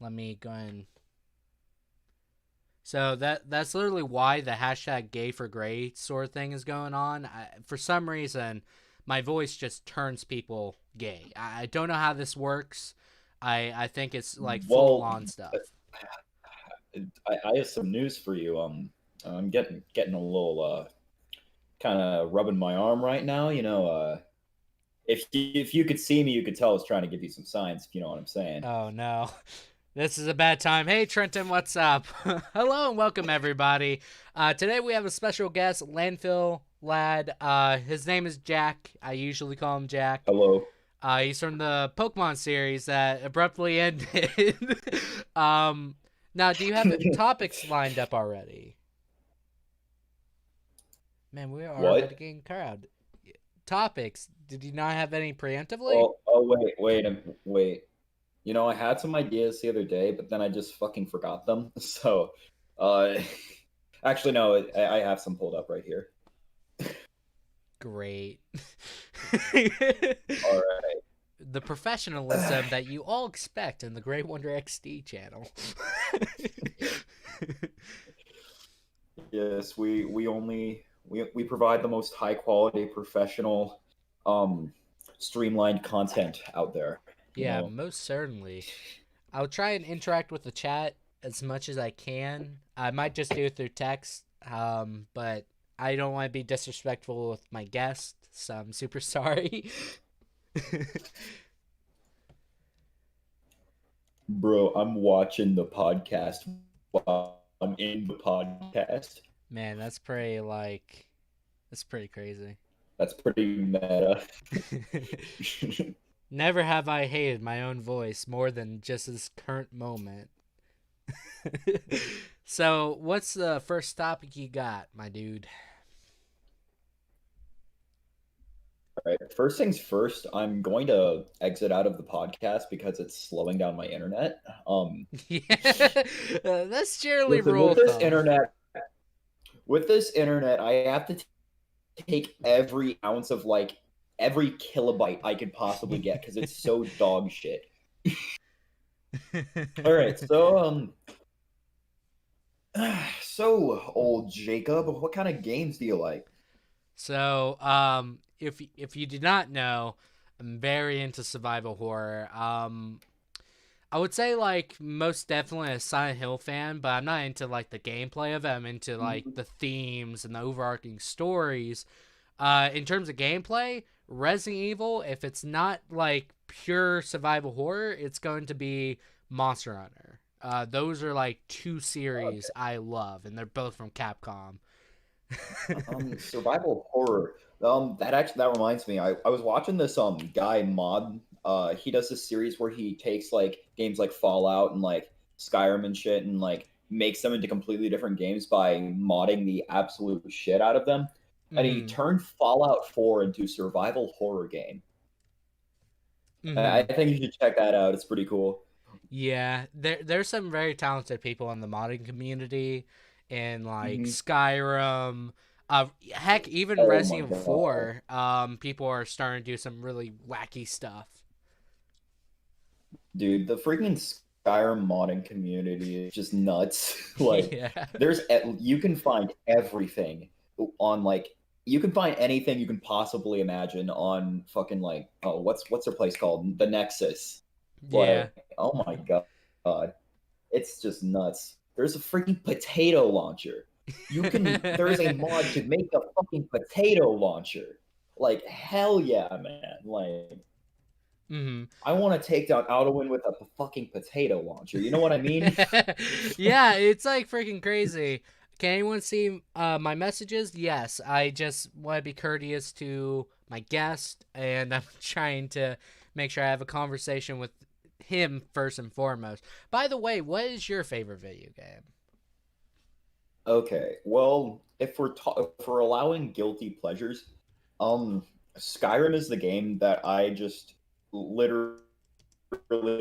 Let me go and. So that's literally why the hashtag gay for gray sort of thing is going on. For some reason, my voice just turns people gay. I don't know how this works. I think it's like full Well, on stuff. I have some news for you. I'm getting a little kind of rubbing my arm right now. If you could see me, you could tell I was trying to give you some signs. If you know what I'm saying. Oh no. This is a bad time. Hey Trenton, what's up? Hello and welcome everybody. Today we have a special guest, Landfill lad. His name is Jack. I usually call him Jack. Hello. He's from the Pokemon series that abruptly ended. um, Now, do you have topics lined up already? Man, we are already What? getting crowd. Topics. Did you not have any preemptively? Oh, wait. I had some ideas the other day, but then I just fucking forgot them. So, uh, actually, no, I have some pulled up right here. Great. All right. The professionalism that you all expect in the Great Wonder XD channel. Yes, we provide the most high quality, professional, um, streamlined content out there. You Yeah, know, most certainly. I'll try and interact with the chat as much as I can. I might just do it through text, but I don't want to be disrespectful with my guest, so I'm super sorry. bro, I'm watching the podcast while I'm in the podcast. Man, that's pretty crazy. That's pretty meta. Never have I hated my own voice more than just this current moment. So, what's the first topic you got, my dude? All right. First things first, I'm going to exit out of the podcast because it's slowing down my internet. Yeah, that's generally Listen, rule of thumb. with this internet, I have to take every ounce of like every kilobyte I could possibly get because it's so dog shit. All right, so old Jacob, what kind of games do you like? So, if you did not know, I'm very into survival horror. I would say like most definitely a Silent Hill fan, but I'm not into like the gameplay of it. I'm into like Mhm. the themes and the overarching stories. In terms of gameplay, Resident Evil, if it's not like pure survival horror, it's going to be Monster Hunter. Those are like two series Okay. I love, and they're both from Capcom. Survival horror. That reminds me. I was watching this guy mod. He does this series where he takes like games like Fallout and like Skyrim and shit and like makes them into completely different games by modding the absolute shit out of them. And he Mm-hmm. turned Fallout 4 into a survival horror game. I Mm-hmm. think you should check that out. It's pretty cool. Yeah, there's some very talented people in the modding community, in like Mhm. Skyrim. Heck, even Oh my Resident Evil god. 4. People are starting to do some really wacky stuff. Dude, the freaking Skyrim modding community is just nuts. Like, Yeah. you can find everything on like you can find anything you can possibly imagine on fucking like what's their place called? The Nexus. Yeah. Like, oh my god, it's just nuts. There's a freaking potato launcher. There is a mod to make a fucking potato launcher. Like, hell yeah, man. Like, Mm-hmm. I want to take down Alduin with a fucking potato launcher. You know what I mean? Yeah, it's like freaking crazy. Can anyone see my messages? Yes, I just want to be courteous to my guest, and I'm trying to make sure I have a conversation with him first and foremost. By the way, what is your favorite video game? Okay. Well, if we're allowing guilty pleasures, um, Skyrim is the game that I just literally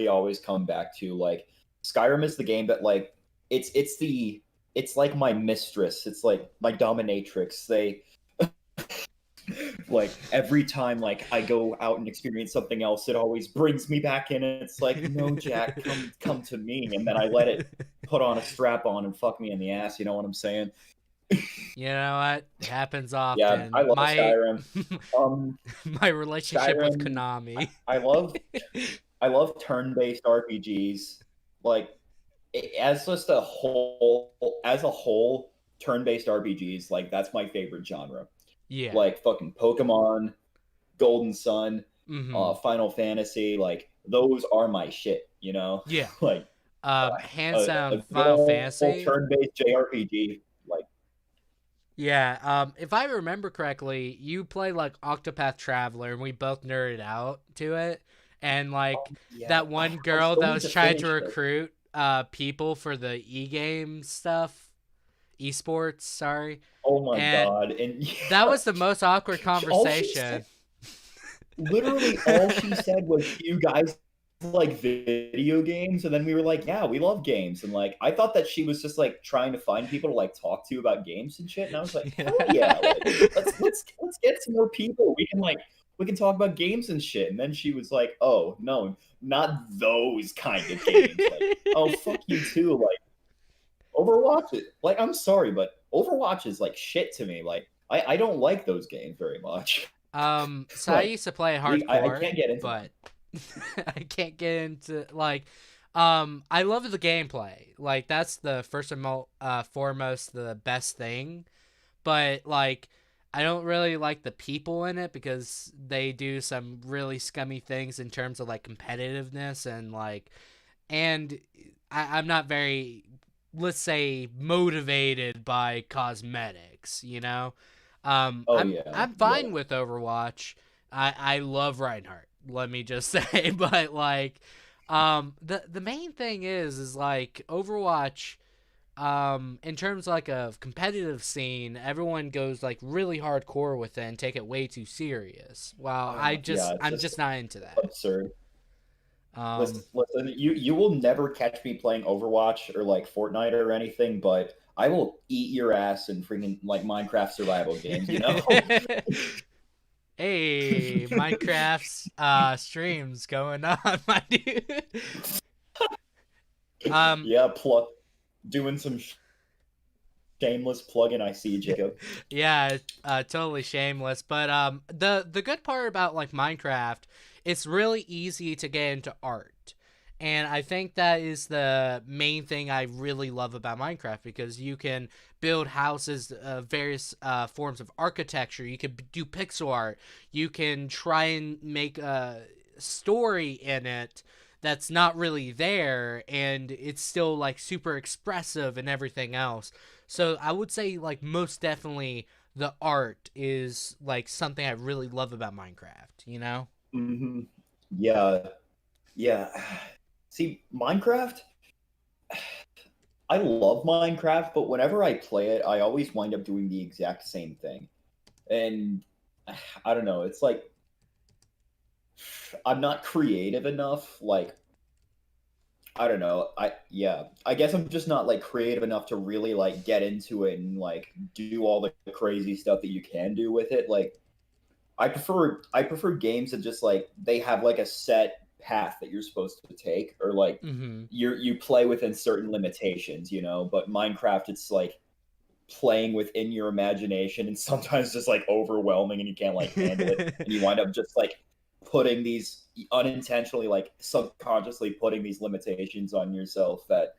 always come back to. Like, Skyrim is the game that like it's the it's like my mistress. It's like my dominatrix. Like every time like I go out and experience something else, it always brings me back in, and it's like, no, Jack, come to me, and then I let it put on a strap on and fuck me in the ass. You know what I'm saying? You know what? It happens Yeah, I often. love Skyrim. Um, My relationship with Skyrim, Konami. I love I love turn-based RPGs. Like as just a whole, turn-based RPGs, like that's my favorite genre. Yeah. Like fucking Pokemon, Golden Sun, Mm-hmm. Final Fantasy, like those are my shit, you know? Yeah. Like Hands a down, good Final old Fantasy. turn-based JRPG, like Yeah. If I remember correctly, you play like Octopath Traveler, and we both nerded out to it. And like yeah, that one I girl still that need was to trying to finish it. recruit people for the e-game stuff, esports. Sorry, Oh my and god. And that yeah, was the most awkward all she said, conversation. literally all she said was, "Do you guys like video games?" And then we were like, "Yeah, we love games." And like I thought that she was just like trying to find people to like talk to about games and shit. And I was like, "Hell yeah, like let's get some more people. We can talk about games and shit." And then she was like, "Oh, no, not those kind of games." Like, "Oh, fuck you too." Like Overwatch it. Like I'm sorry, but Overwatch is like shit to me. Like I don't like those games very much. So I Like used to play I hardcore, can't get into them. but I can't get into like I love the gameplay. Like that's the first and foremost the best thing. But like I don't really like the people in it because they do some really scummy things in terms of like competitiveness and like and I'm not very, let's say, motivated by cosmetics, you know. Oh I'm yeah, I'm yeah. fine with Overwatch. I love Reinhardt. Let me just say, but like, the main thing is like Overwatch. In terms like of competitive scene, everyone goes like really hardcore with it and take it way too serious. Well, Yeah, it's I'm just just not into that. absurd. Um, Listen, you will never catch me playing Overwatch or like Fortnite or anything, but I will eat your ass in freaking like Minecraft survival games, you know? Hey, Minecraft's streams going on, my dude. Um, Yeah, doing some shameless plug-in, I see, Jacob. yeah, totally shameless. But the good part about like Minecraft, it's really easy to get into art. And I think that is the main thing I really love about Minecraft because you can build houses, various forms of architecture. You can do pixel art. You can try and make a story in it that's not really there, and it's still like super expressive and everything else. So I would say like most definitely the art is like something I really love about Minecraft, you know? Hmm. Yeah, yeah. See, Minecraft, I love Minecraft, but whenever I play it, I always wind up doing the exact same thing. And I don't know, it's like I'm not creative enough. Like, I don't know. I guess I'm just not like creative enough to really like get into it and like do all the crazy stuff that you can do with it. Like I prefer games that just like they have like a set path that you're supposed to take, or like Mm-hmm. you play within certain limitations, you know. But Minecraft, it's like playing within your imagination, and sometimes just like overwhelming, and you can't like handle it, and you wind up just like putting these unintentionally, like subconsciously putting these limitations on yourself that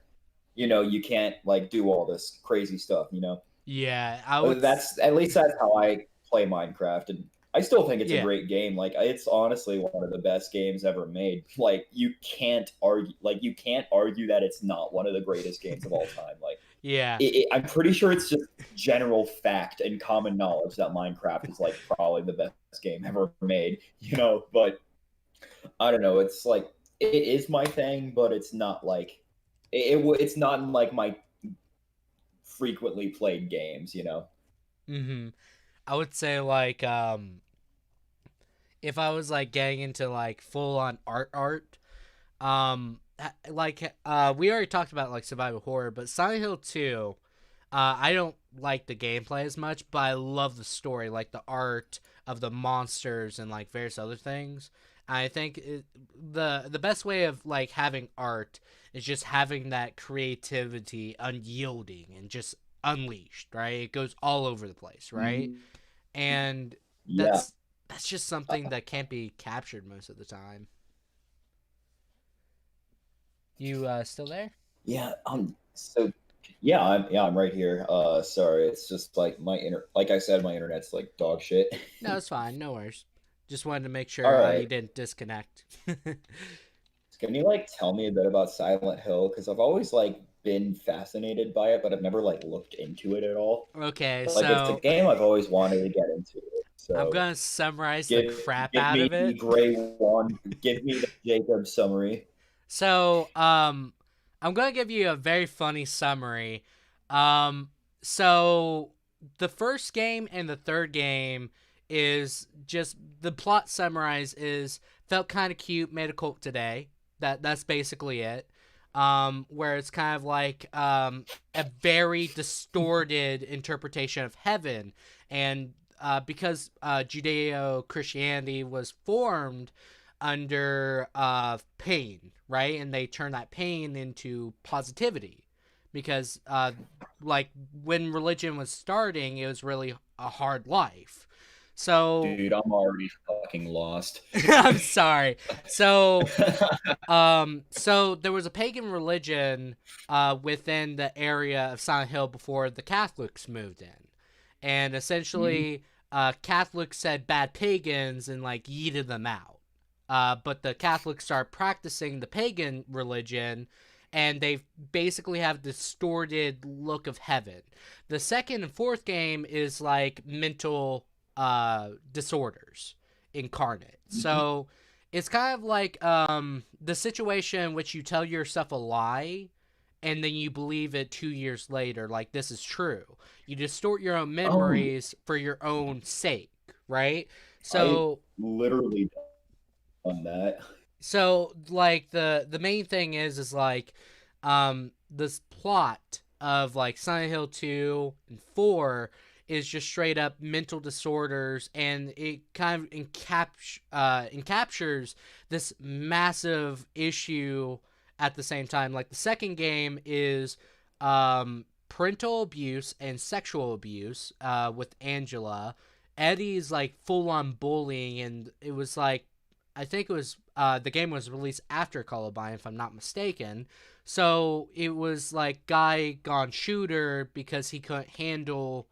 you can't like do all this crazy stuff, you know. Yeah, I would. That's at least that's how I play Minecraft, and I still think it's a Yeah, great game. Like it's honestly one of the best games ever made. Like you can't argue that it's not one of the greatest games of all time. Like yeah, I'm pretty sure it's just general fact and common knowledge that Minecraft is like probably the best game ever made, you know. But I don't know. It's like it is my thing, but it's not like it's not in like my frequently played games, you know. mm-hmm. I would say like if I was like getting into like full on art, like we already talked about like survival horror, but Silent Hill 2, I don't like the gameplay as much, but I love the story, like the art of the monsters and like various other things. I think the best way of like having art is just having that creativity unyielding and just unleashed, right? It goes all over the place, right? Mhm. And Yeah. that's just something that can't be captured most of the time. You still there? Yeah. So yeah, I'm right here. Sorry, it's just like like I said, my internet's like dog shit. No, it's fine. No worries. Just wanted to make All sure right. you didn't disconnect. Can you like tell me a bit about Silent Hill? Because I've always like been fascinated by it, but I've never like looked into it at all. Okay, Like it's a so game I've always wanted to get into. I'm So gonna summarize the give crap give out me of the it. gray one. Give me the Jacob summary. So, I'm gonna give you a very funny summary. Um, so the first game and the third game is just the plot summarized is felt kind of cute, made a cult today. That's basically it. Where it's kind of like a very distorted interpretation of heaven, and because Judeo Christianity was formed under pain, right? And they turn that pain into positivity because, like, when religion was starting, it was really a hard life. So, Dude, I'm already fucking lost. I'm sorry. So, so there was a pagan religion within the area of Silent Hill before the Catholics moved in, and Mhm. essentially, Catholics said bad pagans and like yeeted them out. But the Catholics start practicing the pagan religion, and they basically have distorted look of heaven. The second and fourth game is like mental disorders incarnate. Mhm. So it's kind of like the situation in which you tell yourself a lie and then you believe it 2 years later, like this is true. You distort your own Oh, memories for your own sake, right? I So literally done that. like the main thing is like this plot of like Silent Hill 2 and 4 is just straight up mental disorders, and it kind of encaptures this massive issue at the same time. Like the second game is parental abuse and sexual abuse with Angela. Eddie's like full on bullying, and it was like I think it was the game was released after Columbine, if I'm not mistaken. So it was like guy gone shooter because he couldn't handle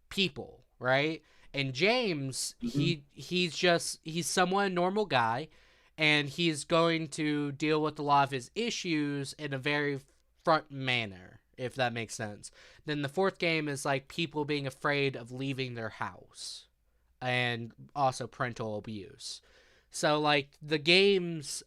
people, right? And James, Mhm. he's somewhat a normal guy, and he's going to deal with a lot of his issues in a very front manner, if that makes sense. Then the fourth game is like people being afraid of leaving their house, and also parental abuse. So like the games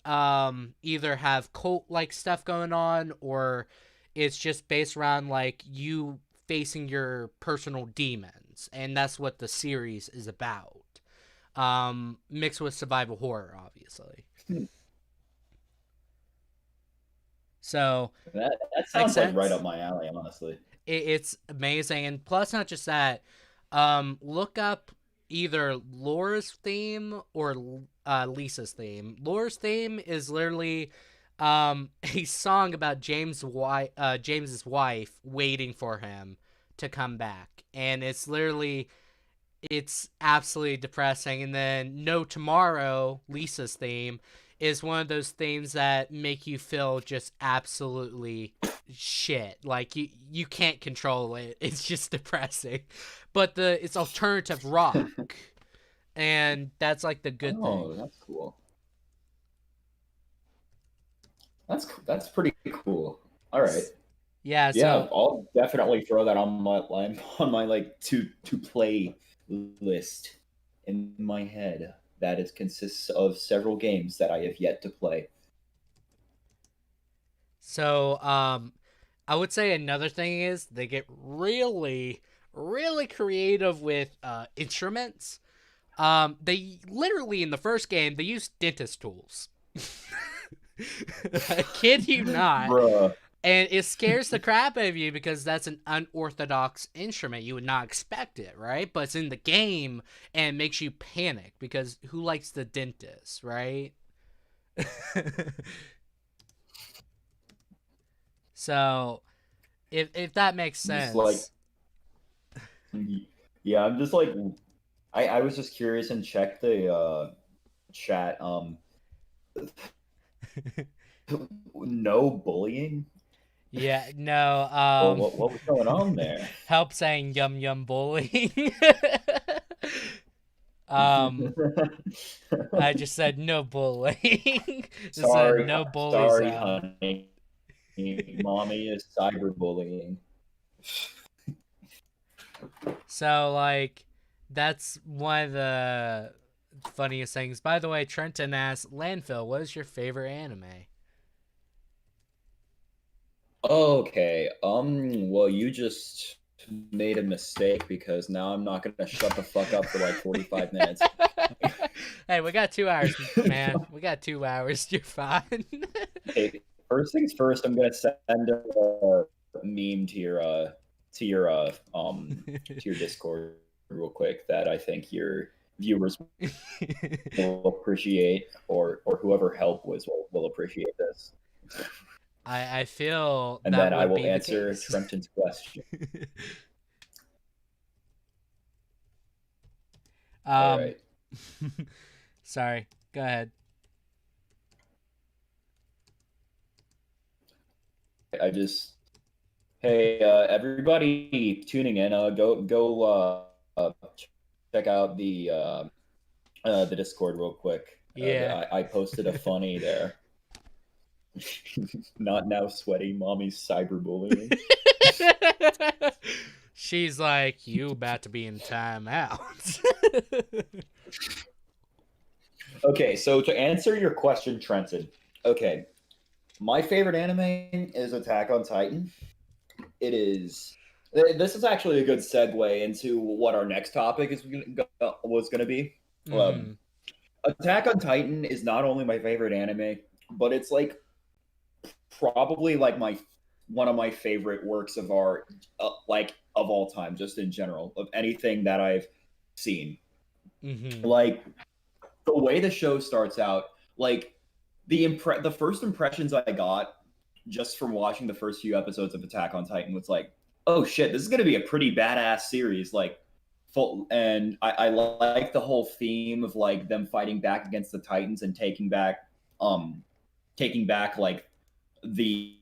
either have cult like stuff going on, or it's just based around like you facing your personal demons, and that's what the series is about. Mixed with survival horror, obviously. Hmm. So That makes sounds like right up sense. my alley, honestly. It's amazing, and plus not just that. Look up either Laura's theme or Lisa's theme. Laura's theme is literally a song about James's wife waiting for him to come back, and it's absolutely depressing. And then No Tomorrow, Lisa's theme, is one of those themes that make you feel just absolutely shit. Like you can't control it. It's just depressing. But it's alternative rock, and that's like the good Oh, thing. that's cool. That's pretty cool. All right. Yeah, Yeah, so I'll definitely throw that on my line on my like to play list in my head. That it consists of several games that I have yet to play. so I would say another thing is they get really creative with instruments. They literally in the first game they use dentist tools. I kid you not. Bruh. And it scares the crap out of you because that's an unorthodox instrument. You would not expect it, right? But it's in the game and it makes you panic because who likes the dentist, right? So, if that makes Just like, sense. yeah, I'm just like, I was just curious and checked the chat. No bullying, Yeah, no, or what was going on there? help saying yum yum bullying. um, I just said no bullying. Just said sorry, no bully sorry, zone. honey. Mommy is cyberbullying. So like, that's one of the funniest things. By the way, Trenton asked Landfill, "What is your favorite anime?" Okay. Well, you just made a mistake because now I'm not gonna shut the fuck up for like 45 minutes. Hey, we got 2 hours, man. We got 2 hours. You're fine. Okay, first things first, I'm gonna send a meme to your to your Discord real quick that I think your viewers will appreciate, or whoever help was will appreciate this. I feel And that then I would will be the answer case. Trenton's question. All um, right. sorry. Go ahead. I just Hey, everybody tuning in, go check out the Discord real quick. Yeah. I posted a funny there. Not now sweaty mommy's cyberbullying. She's like, you about to be in timeout. Okay, so to answer your question, Trenton. Okay, my favorite anime is Attack on Titan. It is. This is actually a good segue into what our next topic was going to be. hmm Attack on Titan is not only my favorite anime, but it's like probably like my one of my favorite works of art, like of all time, just in general, of anything that I've seen. hmm Like the way the show starts out, like the first impressions I got just from watching the first few episodes of Attack on Titan was like, oh shit, this is gonna be a pretty badass series. Like full, and I like the whole theme of like them fighting back against the Titans and um taking back like the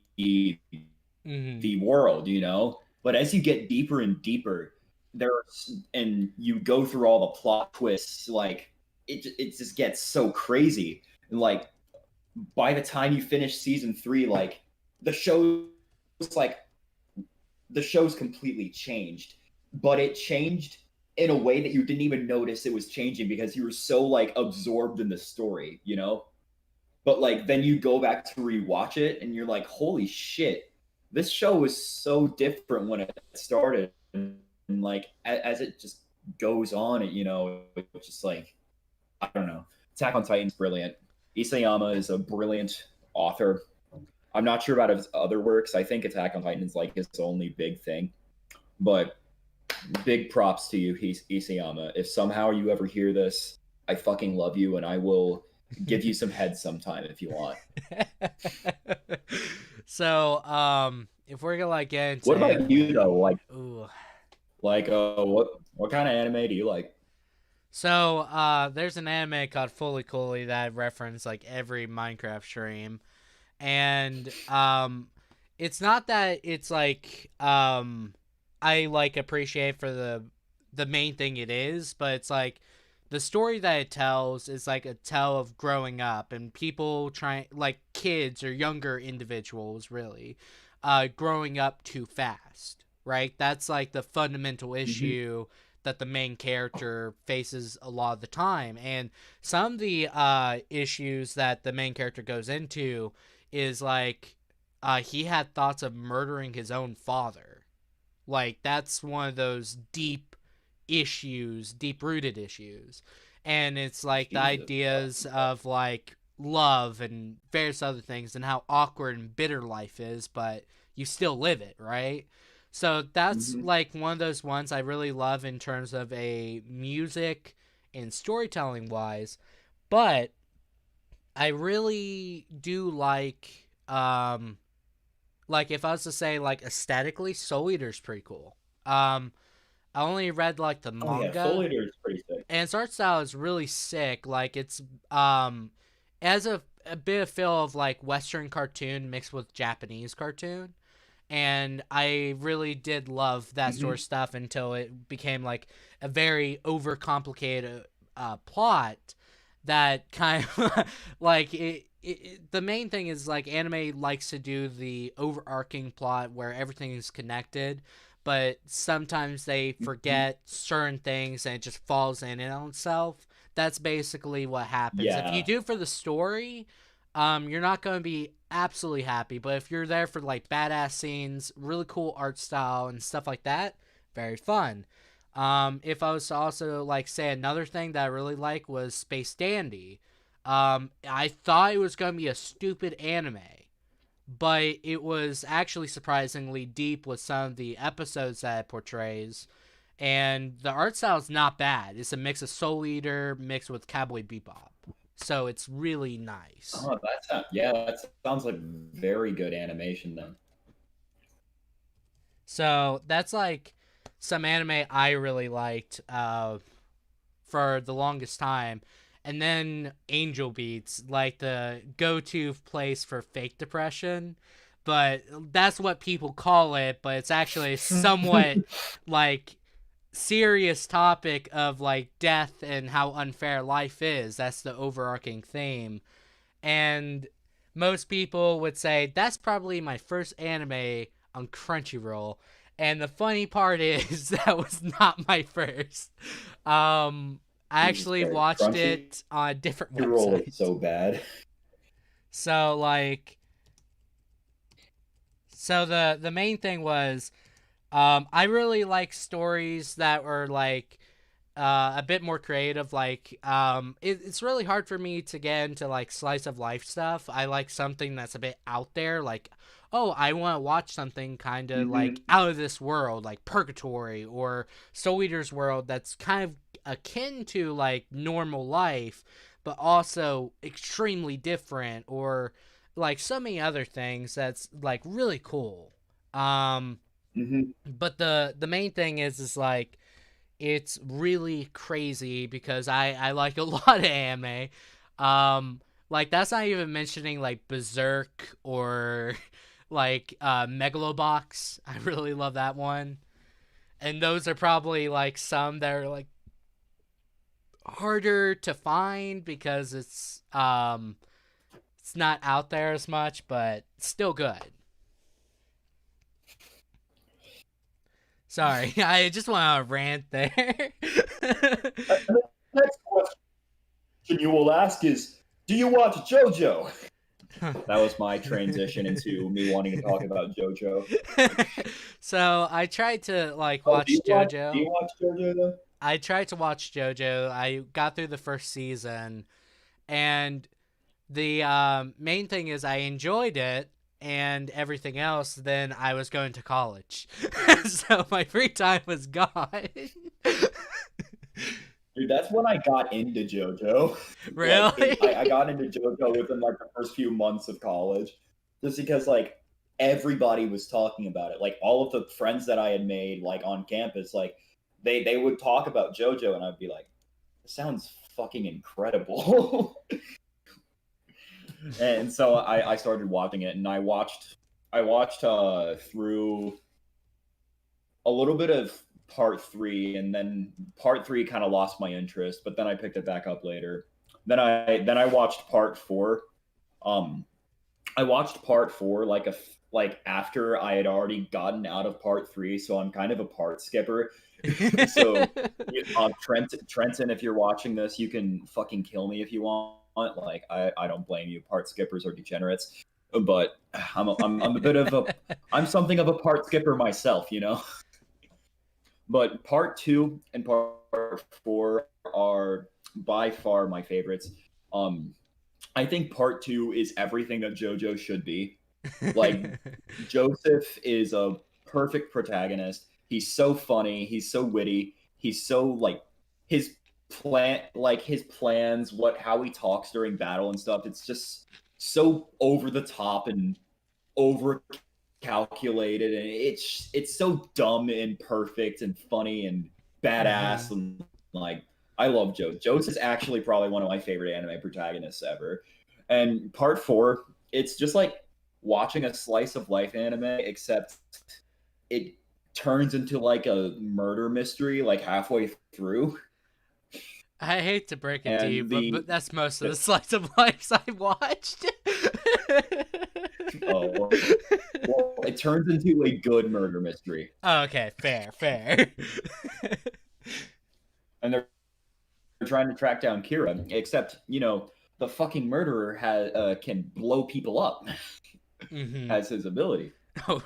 hmm the world, you know. But as you get deeper and deeper, there's and you go through all the plot twists, like it just gets so crazy. And like by the time you finish season 3, like the show's like the show's completely changed, but it changed in a way that you didn't even notice it was changing because you were so like absorbed in the story, you know. But like then you go back to rewatch it and you're like, holy shit, this show was so different when it started, and like as it just goes on, it it's just like I don't know. Attack on Titan's brilliant. Isayama is a brilliant author. I'm not sure about his other works. I think Attack on Titan is like his only big thing. But big props to you, Isayama. If somehow you ever hear this, I fucking love you, and I will give you some heads sometime if you want. So, if we're gonna like get into What about you though? anime, ooh. What kind of anime do you like? So, there's an anime called Fully Cooley that I reference like every Minecraft stream, and it's not that it's like I like appreciate for the main thing it is, but it's like the story that it tells is like a tale of growing up and people trying like kids or younger individuals really growing up too fast, right? That's like the fundamental Mm-hmm. issue that the main character faces a lot of the time. And some of the issues that the main character goes into is like he had thoughts of murdering his own father. Like that's one of those deep issues, deep rooted issues. And it's like the Jesus. ideas of love and various other things and how awkward and bitter life is, but you still live it, right? So that's Hmm. like one of those ones I really love in terms of a music and storytelling wise. But I really do like if I was to say like aesthetically, Soul Eater's pretty cool. I only read like the Oh yeah, Soul manga, Eater is pretty sick. and its art style is really sick. Like it's it has a bit of feel of like Western cartoon mixed with Japanese cartoon. And I really did love that sort of Hmm. stuff until it became like a very overcomplicated plot that kind of like the main thing is like anime likes to do the overarching plot where everything is connected, but sometimes they Hmm. forget certain things and it just falls in on itself. That's basically what happens. If you Yeah. do for the story, you're not going to be absolutely happy. But if you're there for like badass scenes, really cool art style and stuff like that, very fun. If I was to also like say another thing that I really like was Space Dandy. I thought it was going to be a stupid anime, but it was actually surprisingly deep with some of the episodes that it portrays. And the art style is not bad. It's a mix of Soul Eater mixed with Cowboy Bebop. So it's really nice. Oh, yeah, that sounds like very good animation then. So that's like some anime I really liked for the longest time. And then Angel Beats, like the go to place for fake depression. But that's what people call it, but it's actually somewhat like serious topic of like death and how unfair life is. That's the overarching theme. And most people would say that's probably my first anime on Crunchyroll. And the funny part is that was not my first. I Jesus actually Christ, watched it on a different Crunchyroll is website. so bad. So like so the main thing was I really like stories that were like a bit more creative. Like it's really hard for me to get into like slice of life stuff. I like something that's a bit out there. Like, oh, I want to watch something kind of like Hmm. out of this world, like Purgatory or Soul Eater's world. That's kind of akin to like normal life, but also extremely different, or like so many other things that's like really cool. Um, Hmm. but the main thing is like it's really crazy because I like a lot of anime. Like that's not even mentioning like Berserk or like Megalobox. I really love that one. And those are probably like some that are like harder to find because it's not out there as much, but still good. Sorry, I just want to rant there. The next question you will ask is, do you watch JoJo? That was my transition into me wanting to talk about JoJo. So I tried to like Oh, watch do JoJo. you watch JoJo though? I tried to watch JoJo. I got through the first season, and the main thing is I enjoyed it and everything else. Then I was going to college, so my free time was gone. Dude, that's when I got into JoJo. I Really? got into JoJo within like the first few months of college, just because like everybody was talking about it. Like all of the friends that I had made like on campus, like they would talk about JoJo, and I'd be like, "This sounds fucking incredible." And so I started watching it, and I watched through a little bit of part three, and then part three kind of lost my interest, but then I picked it back up later. Then I watched part four. Um, I watched part four like after I had already gotten out of part three, so I'm kind of a part skipper. So Trenton, if you're watching this, you can fucking kill me if you want. Like I don't blame you. Part skippers are degenerates, but I'm a bit of a I'm something of a part skipper myself, you know. But part two and part four are by far my favorites. Um, I think part two is everything that JoJo should be. Like Joseph is a perfect protagonist. He's so funny. He's so witty. He's so like his his plans, what how he talks during battle and stuff. It's just so over the top and over calculated, and it's so dumb and perfect and funny and badass Hmm. and like I love Joe. Joe's is actually probably one of my favorite anime protagonists ever. And part four, it's just like watching a slice of life anime, except it turns into like a murder mystery like halfway through. I hate to break it to you, And but that's most of the slice of lives I watched. oh well, it turns into a good murder mystery. Okay, fair, fair. And they're trying to track down Kira, except the fucking murderer can blow people up, Hmm. has his ability. Oh,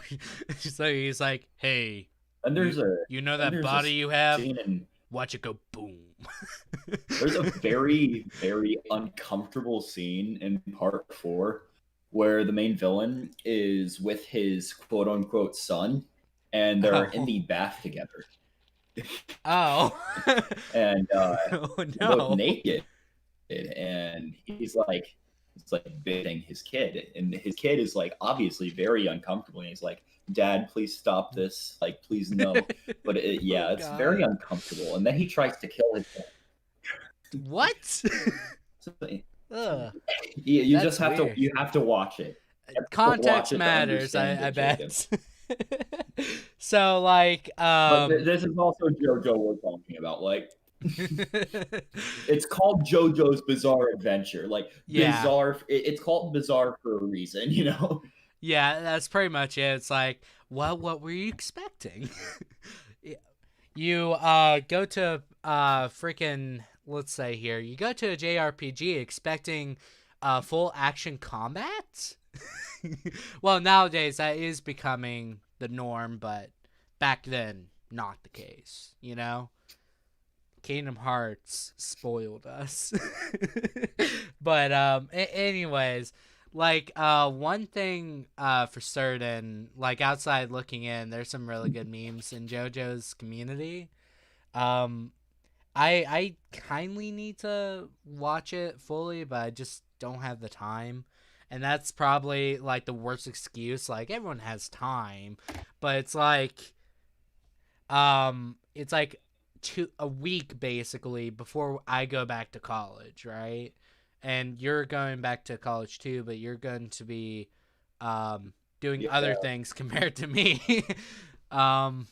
so he's like, "Hey, And you there's a you know and that there's a body you have? scene and Watch it go boom." there's a very very uncomfortable scene in part four where the main villain is with his quote unquote son, and they're in Oh, the bath together, oh, and oh they're both no! naked, and it's like bidding his kid, and his kid is like obviously very uncomfortable, and he's like, "Dad, please stop this, like please no." But Oh yeah, it's very God, uncomfortable, and then he tries to kill his what? so, Ugh, you just that's have to weird. watch it. You have to watch Context it to matters, understand I it, Jacob. bet. So like, But this is also JoJo we're talking about. Like, it's called JoJo's Bizarre Adventure. Like, yeah, bizarre. It's called bizarre for a reason, you know. yeah, that's pretty much it. It's like, well, what were you expecting? You go to freaking, let's say here, you go to a JRPG expecting full action combat. Well, nowadays that is becoming the norm, but back then not the case. Kingdom Hearts spoiled us. But anyways, like one thing for certain, like outside looking in, there's some really good memes in JoJo's community. Um I kindly need to watch it fully, but I just don't have the time. And that's probably like the worst excuse. Like everyone has time, but it's like a week basically before I go back to college, right? And you're going back to college too, but you're going to be doing Yeah. other things compared to me. um,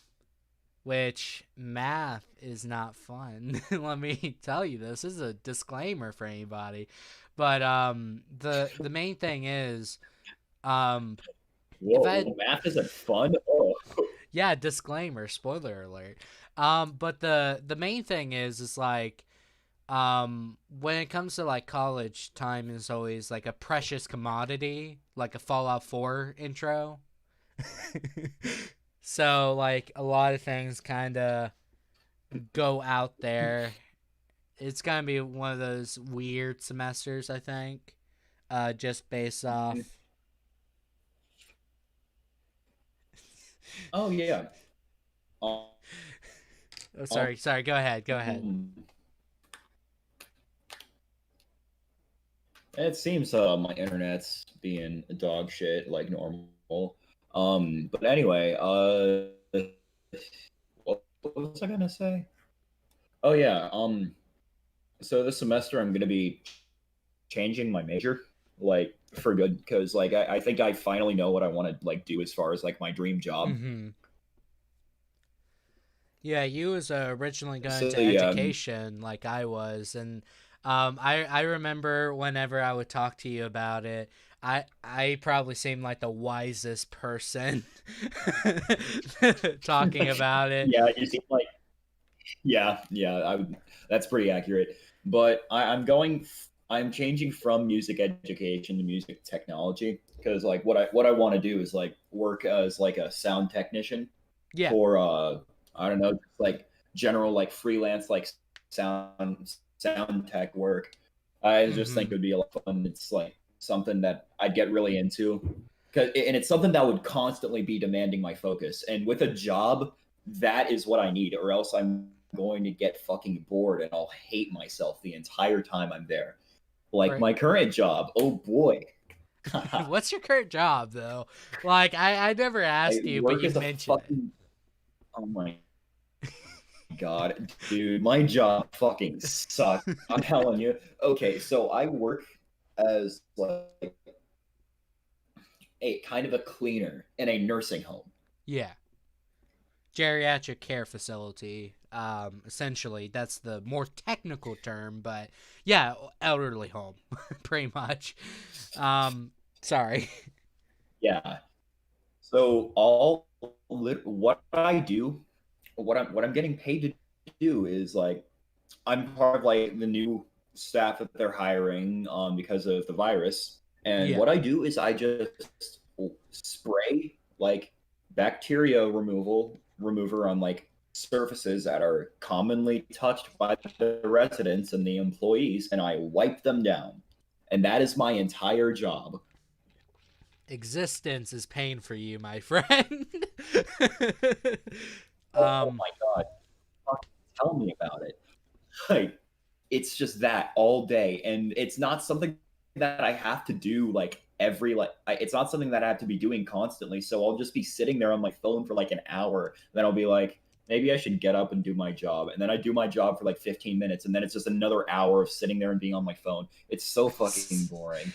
which math is not fun. Let me tell you this. This is a disclaimer for anybody. But the main thing is um if I Whoa, math isn't fun. Oh, yeah, disclaimer, spoiler alert. But the main thing is like when it comes to like college, time is always like a precious commodity, like a Fallout 4 intro. So like a lot of things kind of go out there. It's gonna be one of those weird semesters, I think. Just based off. oh yeah. Um, Oh, sorry. Go ahead. Go ahead. it seems my internet's being dog shit like normal. But anyway, what was I gonna say? Oh yeah, so this semester I'm gonna be changing my major, like for good, because like I think I finally know what I want to like do as far as like my dream job. Mm-hmm. Yeah, you was originally going So to yeah, education like I was, and I remember whenever I would talk to you about it, I probably seemed like the wisest person talking about it. yeah, you seem like yeah, that's pretty accurate. But I'm changing from music education to music technology because like what I want to do is like work as like a sound technician Yeah. for I don't know, just like general like freelance like sound tech work. I just think Mm-hmm. it would be a lot of fun. It's like something that I'd get really into, and it's something that would constantly be demanding my focus. And with a job, that is what I need, or else I'm going to get fucking bored and I'll hate myself the entire time I'm there. Like Right. my current job, oh boy, I What's your current job though? Like I never asked you, but work you as a mentioned it. fucking, oh my god, dude, my job fucking sucks. I'm telling you. Okay, so I work as like a kind of a cleaner in a nursing home. Yeah. Geriatric care facility. Essentially, that's the more technical term, but yeah, elderly home, pretty much. Um, Sorry. Yeah. So what I do, what I'm getting paid to do is like I'm part of like the new staff that they're hiring because of the virus. And Yeah. what I do is I just spray like bacteria remover on like surfaces that are commonly touched by the residents and the employees, and I wipe them down. And that is my entire job. Existence is pain for you, my friend. Oh um, my god, fucking tell me about it. Like it's just that all day, and it's not something that I have to do like it's not something that I have to be doing constantly. So I'll just be sitting there on my phone for like an hour, then I'll be like, maybe I should get up and do my job, and then I do my job for like 15 minutes, and then it's just another hour of sitting there and being on my phone. It's so fucking boring.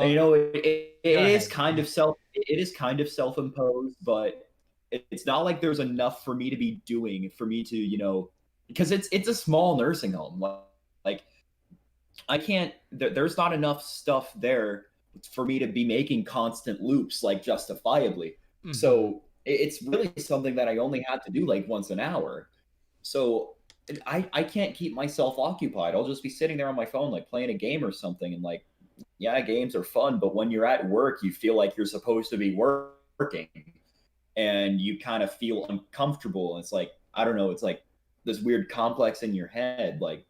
And so you know, it go is ahead. kind of self-imposed, but it's not like there's enough for me to be doing for me to, because it's a small nursing home. Like I can't. There's not enough stuff there for me to be making constant loops like justifiably. Mm-hmm. So it's really something that I only had to do like once an hour. So I can't keep myself occupied. I'll just be sitting there on my phone like playing a game or something, and like, yeah, games are fun, but when you're at work, you feel like you're supposed to be working, and you kind of feel uncomfortable. And it's like, I don't know, it's like this weird complex in your head, like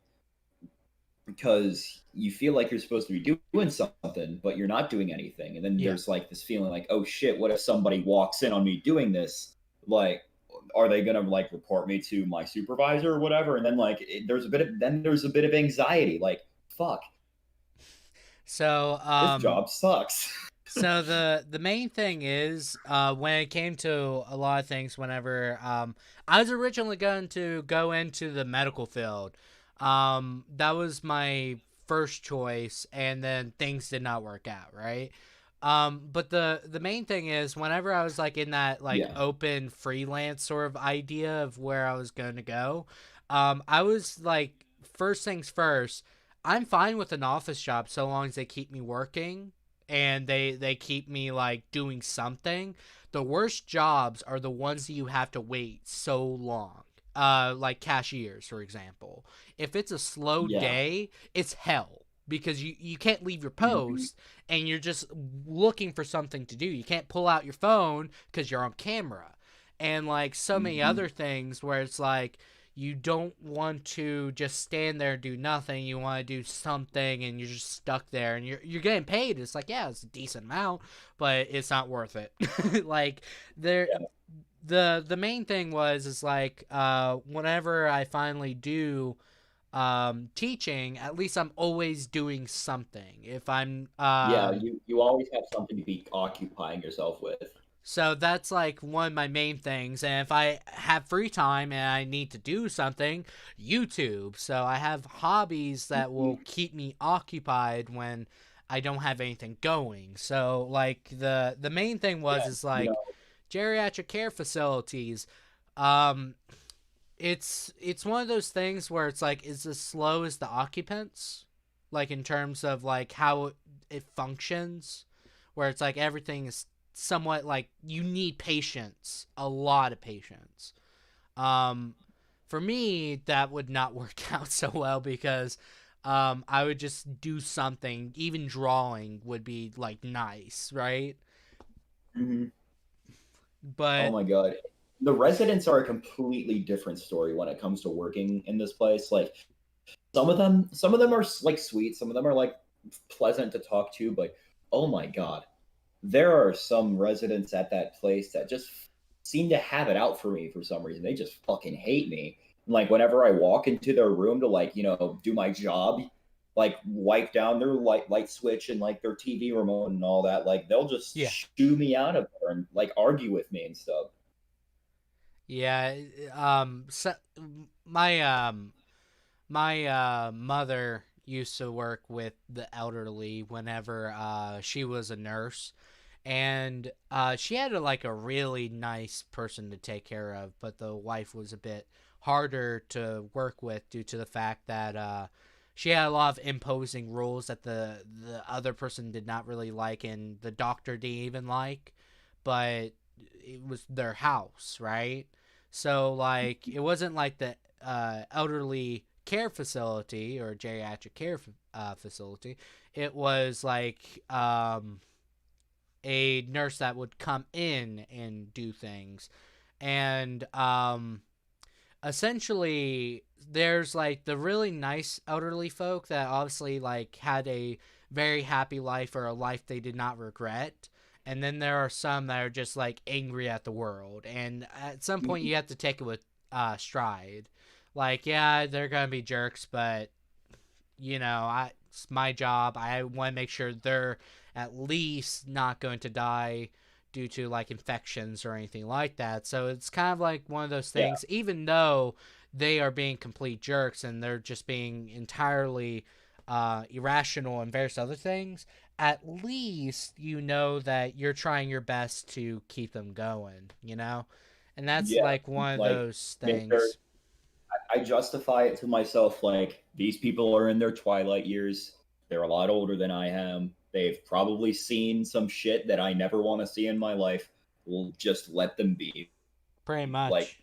because you feel like you're supposed to be doing something, but you're not doing anything. And then Yeah. there's like this feeling like, oh shit, what if somebody walks in on me doing this? Like, are they gonna like report me to my supervisor or whatever? And then like there's a bit of anxiety, like, fuck, So this job sucks. So the main thing is, when it came to a lot of things, whenever I was originally going to go into the medical field, that was my first choice, and then things did not work out, right? But the main thing is, whenever I was like in that like Yeah. open freelance sort of idea of where I was going to go, I was like, first things first, I'm fine with an office job so long as they keep me working and they keep me like doing something. The worst jobs are the ones that you have to wait so long. Like cashiers, for example. If it's a slow Yeah. day, it's hell because you can't leave your Mhm. post and you're just looking for something to do. You can't pull out your phone because you're on camera. And like so many Mhm. other things where it's like you don't want to just stand there and do nothing. You want to do something, and you're just stuck there, and you're getting paid. It's like, yeah, it's a decent amount, but it's not worth it. Like there, Yeah. the main thing was is like whenever I finally do teaching, at least I'm always doing something. If I'm Yeah. You always have something to be occupying yourself with. So that's like one of my main things. And if I have free time and I need to do something, YouTube. So I have hobbies that will Mhm. keep me occupied when I don't have anything going. So like the main thing was Yeah. is You like know. geriatric care facilities. Um it's one of those things where it's like is as slow as the occupants, like in terms of like how it functions, where it's like everything is somewhat like you need patience, a lot of patience. um for me that would not work out so well because I would just do something, even drawing would be like nice, right? Mhm. Oh But my god. The residents are a completely different story when it comes to working in this place. Like some of them are like sweet, some of them are like pleasant to talk to, but oh my god, there are some residents at that place that just seem to have it out for me for some reason. They just fucking hate me. Like whenever I walk into their room to like, do my job, like wipe down their light switch and like their TV remote and all that, like they'll just Yeah. shoo me out of there and like argue with me and stuff. Yeah. So my mother used to work with the elderly whenever she was a nurse, and she had like a really nice person to take care of, but the wife was a bit harder to work with due to the fact that she had a lot of imposing rules that the other person did not really like, and the doctor didn't even like, but it was their house, right? So like it wasn't like the elderly care facility or geriatric care facility. It was like a nurse that would come in and do things, and essentially there's like the really nice elderly folk that obviously like had a very happy life or a life they did not regret, and then there are some that are just like angry at the world, and at some point you have to take it with stride. Like, yeah, they're gonna be jerks, but it's my job. I want to make sure they're at least not going to die due to like infections or anything like that. So it's kind of like one of those Yeah, things, even though they are being complete jerks and they're just being entirely irrational and various other things, at least you know that you're trying your best to keep them going. And that's yeah. like one of Like those make sure things. I justify it to myself like these people are in their twilight years. They're a lot older than I am. They've probably seen some shit that I never want to see in my life. We'll just let them be. Pretty Like, much.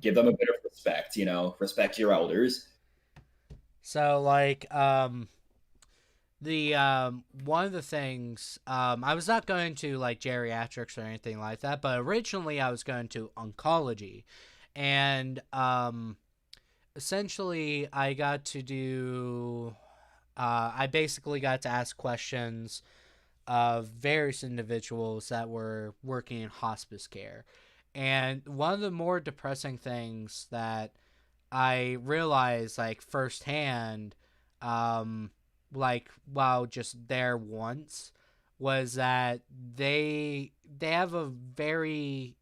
give them a bit of respect, respect your elders. So like the one of the things I was not going to like geriatrics or anything like that, but originally I was going to oncology, and essentially I got to do I basically got to ask questions of various individuals that were working in hospice care. And one of the more depressing things that I realized like firsthand, like while just there once, was that they have a very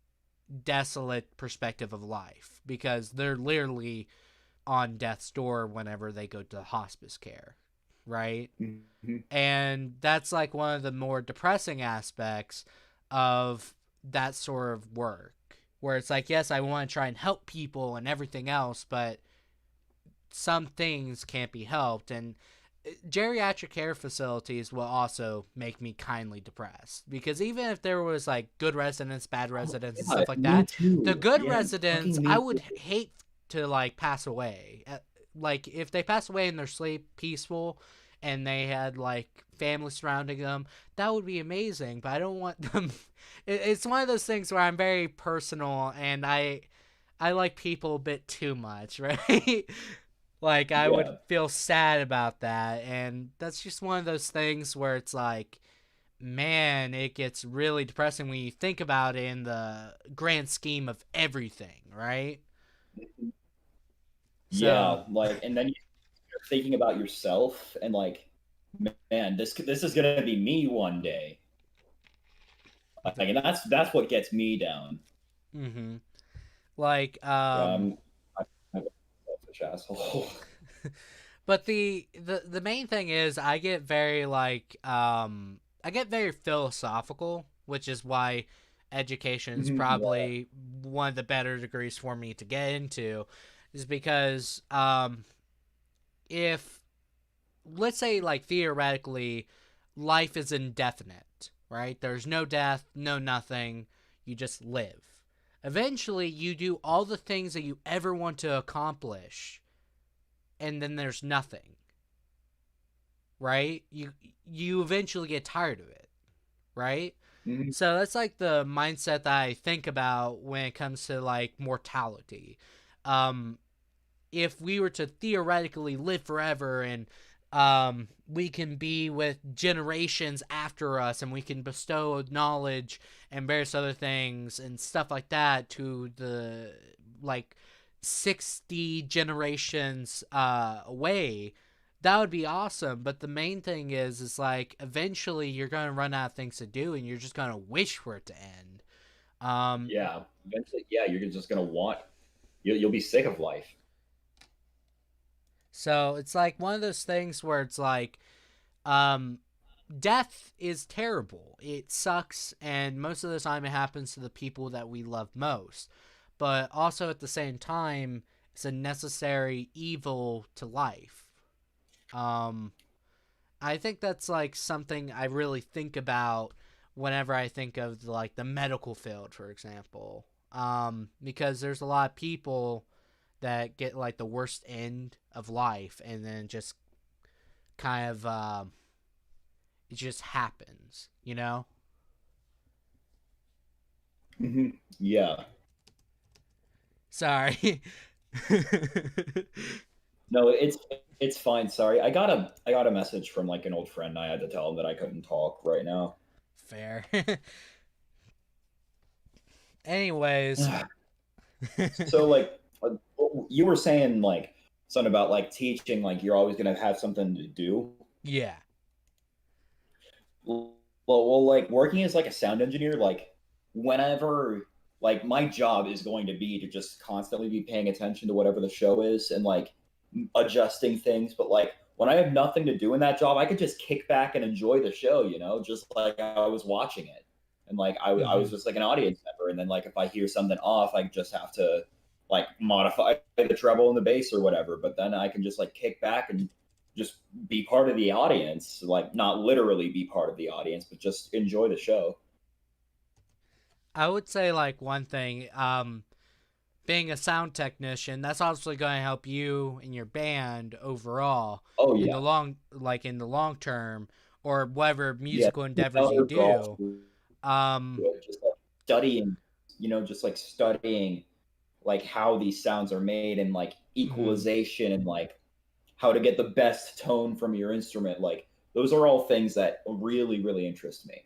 desolate perspective of life because they're literally on death's door whenever they go to hospice care, right? Mm-hmm. And that's like one of the more depressing aspects of that sort of work, where it's like, yes, I want to try and help people and everything else, but some things can't be helped. And geriatric care facilities will also make me kindly depressed, because even if there was like good residents, bad Oh, residents, and yeah, stuff like me that, the too. good Yeah, residents fucking I me would too. hate to like pass away. Like if they pass away in their sleep peaceful and they had like family surrounding them, that would be amazing, but I don't want them. It's one of those things where I'm very personal, and I like people a bit too much, right? Like I would Yeah, feel sad about that, and that's just one of those things where it's like, man, it gets really depressing when you think about it in the grand scheme of everything, right? So, yeah. Like, and then you're thinking about yourself and like, man, this is gonna be me one day. Like, and that's what gets me down. mm-hmm. Like Yeah, I'm a selfish asshole. but the main thing is I get very like I get very philosophical, which is why education is Mhm, yeah. probably one of the better degrees for me to get into, is because if, let's say, like theoretically life is indefinite, right? There's no death, no nothing, you just live. Eventually you do all the things that you ever want to accomplish, and then there's nothing, right? You eventually get tired of it, right? Mhm. So that's like the mindset that I think about when it comes to like mortality. Um if we were to theoretically live forever and we can be with generations after us and we can bestow knowledge and various other things and stuff like that to the like 60 generations away, that would be awesome. But the main thing is like eventually you're going to run out of things to do and you're just going to wish for it to end. um Yeah, eventually, yeah, you're just gonna want you'll be sick of life. so it's like one of those things where it's like um death is terrible. It sucks, and most of the time it happens to the people that we love most. But also at the same time, it's a necessary evil to life. Um, I think that's like something I really think about whenever I think of like the medical field, for example. Because there's a lot of people that get like the worst end of life, and then just kind of it just happens, you know? Yeah. Sorry. No, it's fine. Sorry, I got a message from like an old friend. I had to tell him that I couldn't talk right now. Fair. Anyways, So like you were saying like something about like teaching, like you're always gonna have something to do. yeah. Well, like working as like a sound engineer, like whenever like my job is going to be to just constantly be paying attention to whatever the show is and like adjusting things. But like when I have nothing to do in that job, I could just kick back and enjoy the show, you know, just like I was watching it. And like I was Mhm. just like an audience member. And then like if I hear something off, I just have to like modify the treble and the bass or whatever. But then I can just like kick back and just be part of the audience, like not literally be part of the audience, but just enjoy the show. I would say like one thing, being a sound technician, that's obviously going to help you and your band overall Oh in yeah, the long term or whatever yeah. musical The endeavors you others are also do. Um good. Just like studying, just like studying like how these sounds are made and like mhm. equalization and like how to get the best tone from your instrument. Like those are all things that really interest me.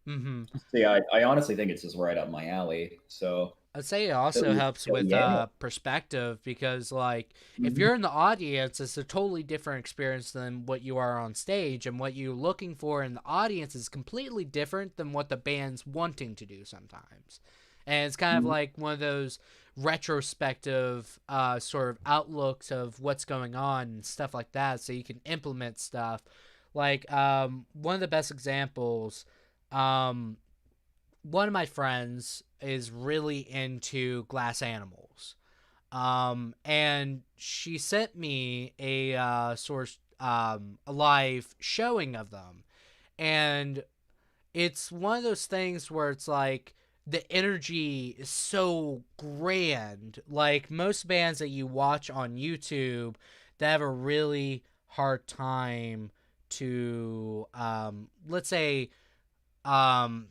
Mhm. So yeah, I honestly think it's just right up my alley. So I'd say it so, also helps so with yeah. perspective because like if Mhm. you're in the audience, it's a totally different experience than what you are on stage, and what you're looking for in the audience is completely different than what the band's wanting to do sometimes. And it's kind of Mhm. like one of those retrospective sort of outlooks of what's going on and stuff like that, so you can implement stuff. Like one of the best examples, um, one of my friends is really into glass animals. And she sent me a a live showing of them. And it's one of those things where it's like the energy is so grand. Like most bands that you watch on YouTube that have a really hard time to let's say um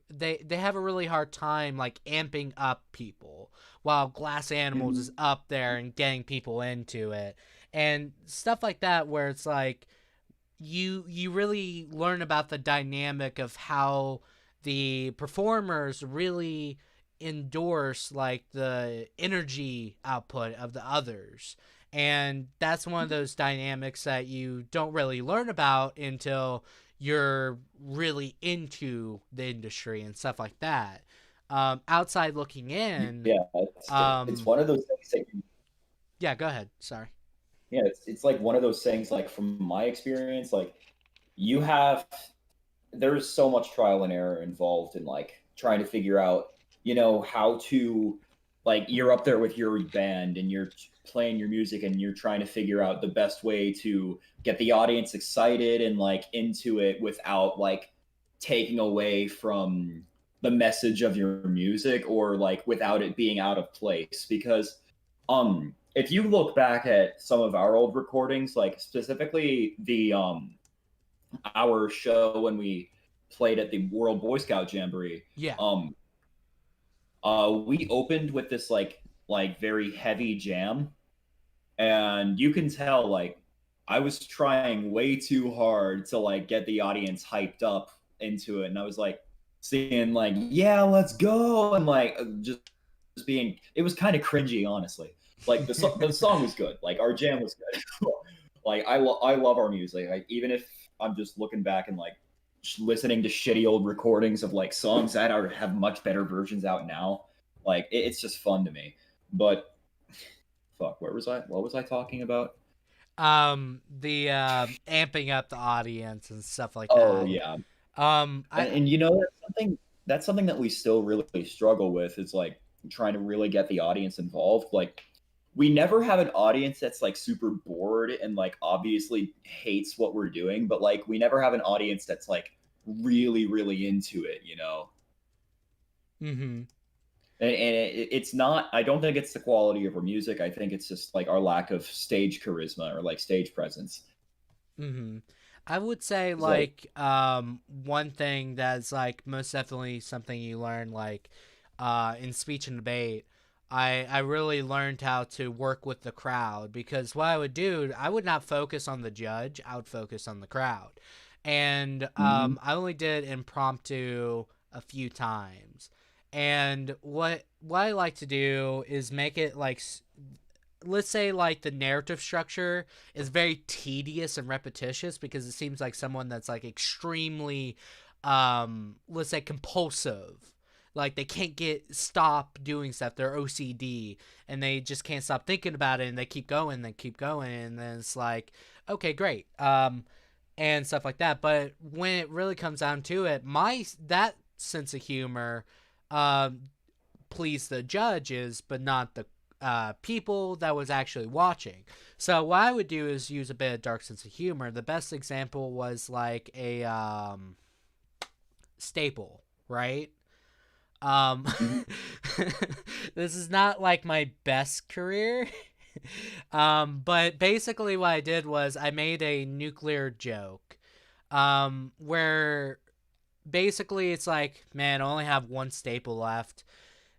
they have a really hard time like amping up people, while glass animals is Mhm. up there and getting people into it and stuff like that, where it's like you really learn about the dynamic of how the performers really endorse like the energy output of the others. And that's one of those dynamics that you don't really learn about until you're really into the industry and stuff like that. Outside looking in, Yeah, it's um one of those things that yeah, go ahead, sorry. yeah, it's like one of those things like from my experience, like you have there's so much trial and error involved in like trying to figure out, how to like you're up there with your band and you're playing your music and you're trying to figure out the best way to get the audience excited and like into it without like taking away from the message of your music or like without it being out of place because if you look back at some of our old recordings, like specifically the our show when we played at the World Boy Scout Jamboree, Yeah. um, we opened with this like very heavy jam, and you can tell like I was trying way too hard to like get the audience hyped up into it, and I was like saying like, "Yeah, let's go," and like just being. It was kind of cringy, honestly. Like the song was good. Like our jam was good. Like I love our music. Like even if I'm just looking back and like listening to shitty old recordings of like songs that are have much better versions out now, like it's just fun to me. But fuck, where was I? What was I talking about? The amping up the audience and stuff like Oh that. yeah, I and you know that's something that we still really struggle with is like trying to really get the audience involved. Like we never have an audience that's like super bored and like obviously hates what we're doing, but like we never have an audience that's like really into it, you know. mhm. And it's not. I don't think it's the quality of our music. I think it's just like our lack of stage charisma or like stage presence. Mm-hmm. I would say It's like, like one thing that's like most definitely something you learn like in speech and debate. I really learned how to work with the crowd because what I would do, I would not focus on the judge, I would focus on the crowd. And mhm. I only did impromptu a few times. And what I like to do is make it like let's say like the narrative structure is very tedious and repetitious because it seems like someone that's like extremely let's say compulsive, like they can't get stop doing stuff, they're OCD and they just can't stop thinking about it and they keep going and then it's like okay great and stuff like that. But when it really comes down to it, my that sense of humor um please the judges, but not the people that was actually watching. So what I would do is use a bit of dark sense of humor. The best example was like a staple, right? Um, Mhm. this is not like my best career. But basically what I did was I made a nuclear joke, where basically it's like, man, I only have one staple left.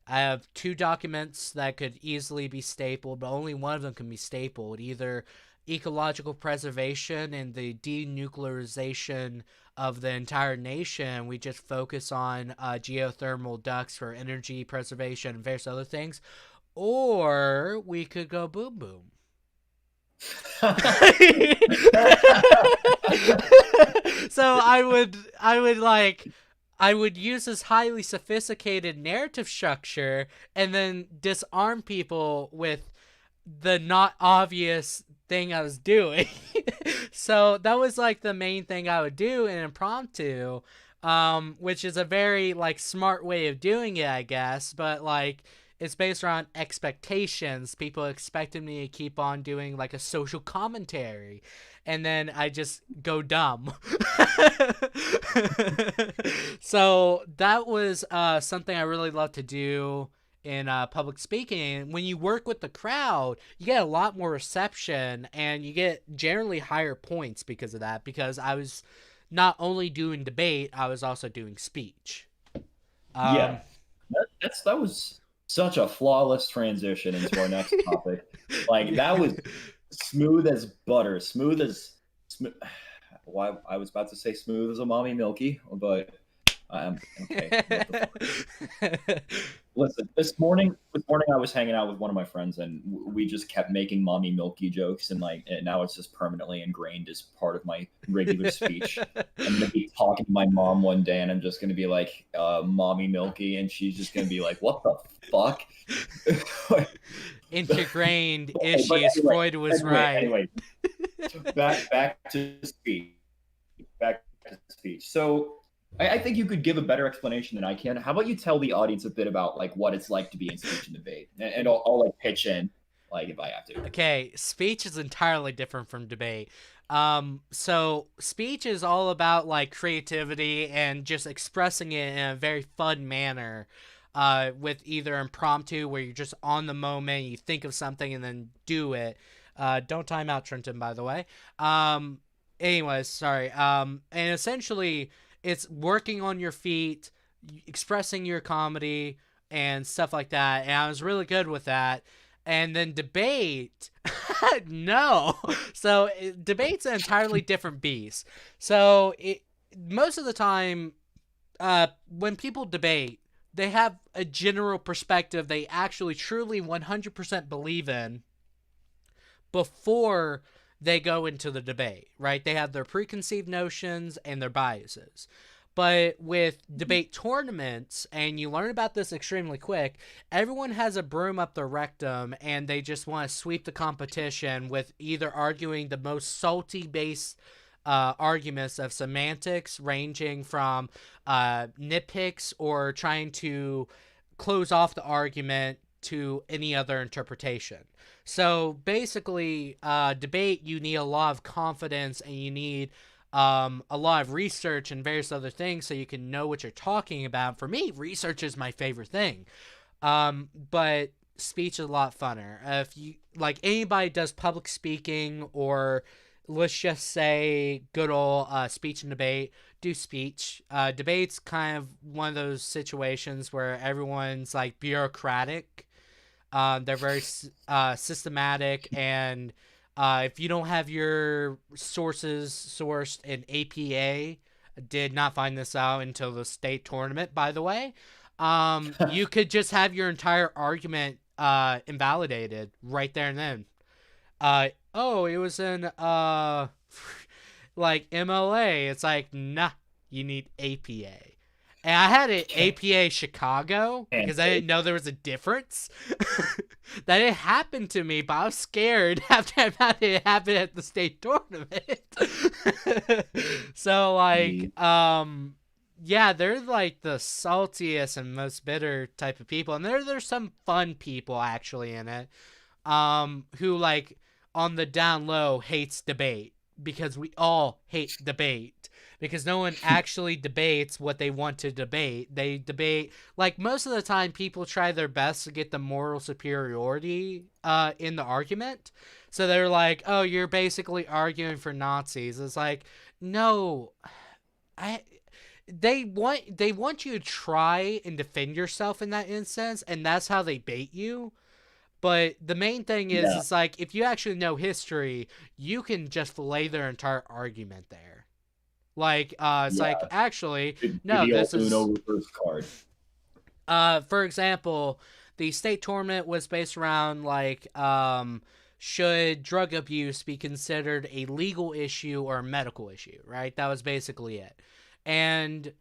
I have two documents that could easily be stapled, but only one of them can be stapled. Either ecological preservation and the denuclearization of the entire nation. We just focus on geothermal ducts for energy preservation and various other things. Or we could go boom boom. So I would use this highly sophisticated narrative structure and then disarm people with the not obvious thing I was doing. So that was like the main thing I would do in impromptu, which is a very like smart way of doing it, I guess. But like it's based around expectations. People expected me to keep on doing like a social commentary, and then I just go dumb. So that was something I really love to do in public speaking. When you work with the crowd, you get a lot more reception and you get generally higher points because of that. Because I was not only doing debate, I was also doing speech. Yeah, Um, that was such a flawless transition into our next topic. Like that was smooth as butter, smooth as smooth. Why I was about to say smooth as a mommy milky, but I'm okay. What the fuck? Listen, this morning I was hanging out with one of my friends, and we just kept making mommy milky jokes, and like, and now it's just permanently ingrained as part of my regular speech. I'm gonna be talking to my mom one day, and I'm just gonna be like, "Mommy milky," and she's just gonna be like, "What the fuck?" Ingrained But issues. Freud was right. anyway, back to speech. Back to speech. So I think you could give a better explanation than I can. How about you tell the audience a bit about like what it's like to be in speech and debate, and I'll like pitch in like if I have to. Okay, speech is entirely different from debate. So speech is all about like creativity and just expressing it in a very fun manner. With either impromptu where you're just on the moment, you think of something and then do it. Don't time out, Trenton, by the way. Anyways, sorry. And essentially, it's working on your feet, expressing your comedy and stuff like that. And I was really good with that. And then debate, no. So debate's an entirely different beast. So most of the time, when people debate, they have a general perspective they actually truly 100% believe in before they go into the debate, right? They have their preconceived notions and their biases. But with debate tournaments, and you learn about this extremely quick, everyone has a broom up their rectum and they just want to sweep the competition with either arguing the most salty based arguments of semantics, ranging from nitpicks or trying to close off the argument to any other interpretation. So basically, debate, you need a lot of confidence and you need a lot of research and various other things so you can know what you're talking about. For me, research is my favorite thing. But speech is a lot funner. If you like anybody does public speaking, or let's just say good old speech and debate, do speech. Debate's kind of one of those situations where everyone's like bureaucratic. They're very systematic, and if you don't have your sources sourced in APA, did not find this out until the state tournament, by the way, you could just have your entire argument invalidated right there and then. Oh, it was in like MLA. It's like, nah, you need APA. And I had it APA Chicago because I didn't know there was a difference. That it happened to me, but I was scared after I had it happen at the state tournament. So like, yeah, they're like the saltiest and most bitter type of people, and there's some fun people actually in it, who like on the down low hates debate, because we all hate debate. Because no one actually debates what they want to debate. They debate, like, most of the time people try their best to get the moral superiority in the argument. So they're like, oh, you're basically arguing for Nazis. It's like, no, they want you to try and defend yourself in that instance, and that's how they bait you. But the main thing is, it's like, if you actually know history, you can just lay their entire argument there. Like, it's like, actually, no, this is Uno reverse card. For example, the state tournament was based around like, should drug abuse be considered a legal issue or a medical issue, right? That was basically it. And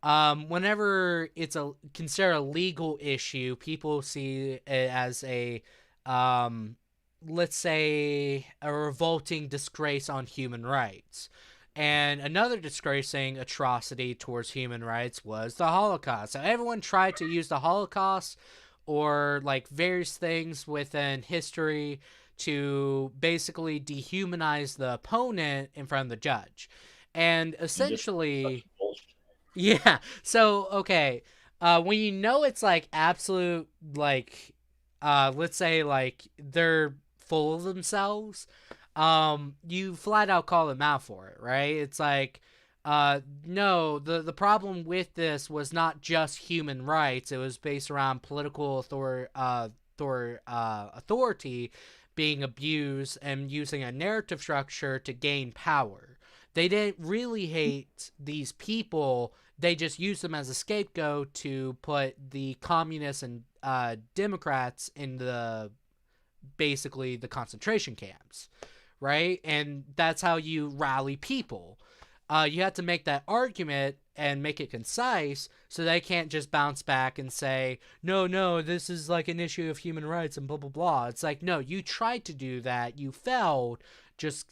whenever it's considered a legal issue, people see it as a let's say a revolting disgrace on human rights. And another disgracing atrocity towards human rights was the Holocaust. So everyone tried to use the Holocaust or like various things within history to basically dehumanize the opponent in front of the judge. And essentially, yeah. So, okay. When you know it's like absolute, like, let's say like they're full of themselves, you flat out call them out for it, right? It's like, no, the problem with this was not just human rights. It was based around political authority being abused and using a narrative structure to gain power. They didn't really hate these people. They just used them as a scapegoat to put the communists and Democrats in basically the concentration camps. Right? And that's how you rally people. You have to make that argument and make it concise so they can't just bounce back and say, no, this is like an issue of human rights and blah, blah, blah. It's like, no, you tried to do that. You failed. Just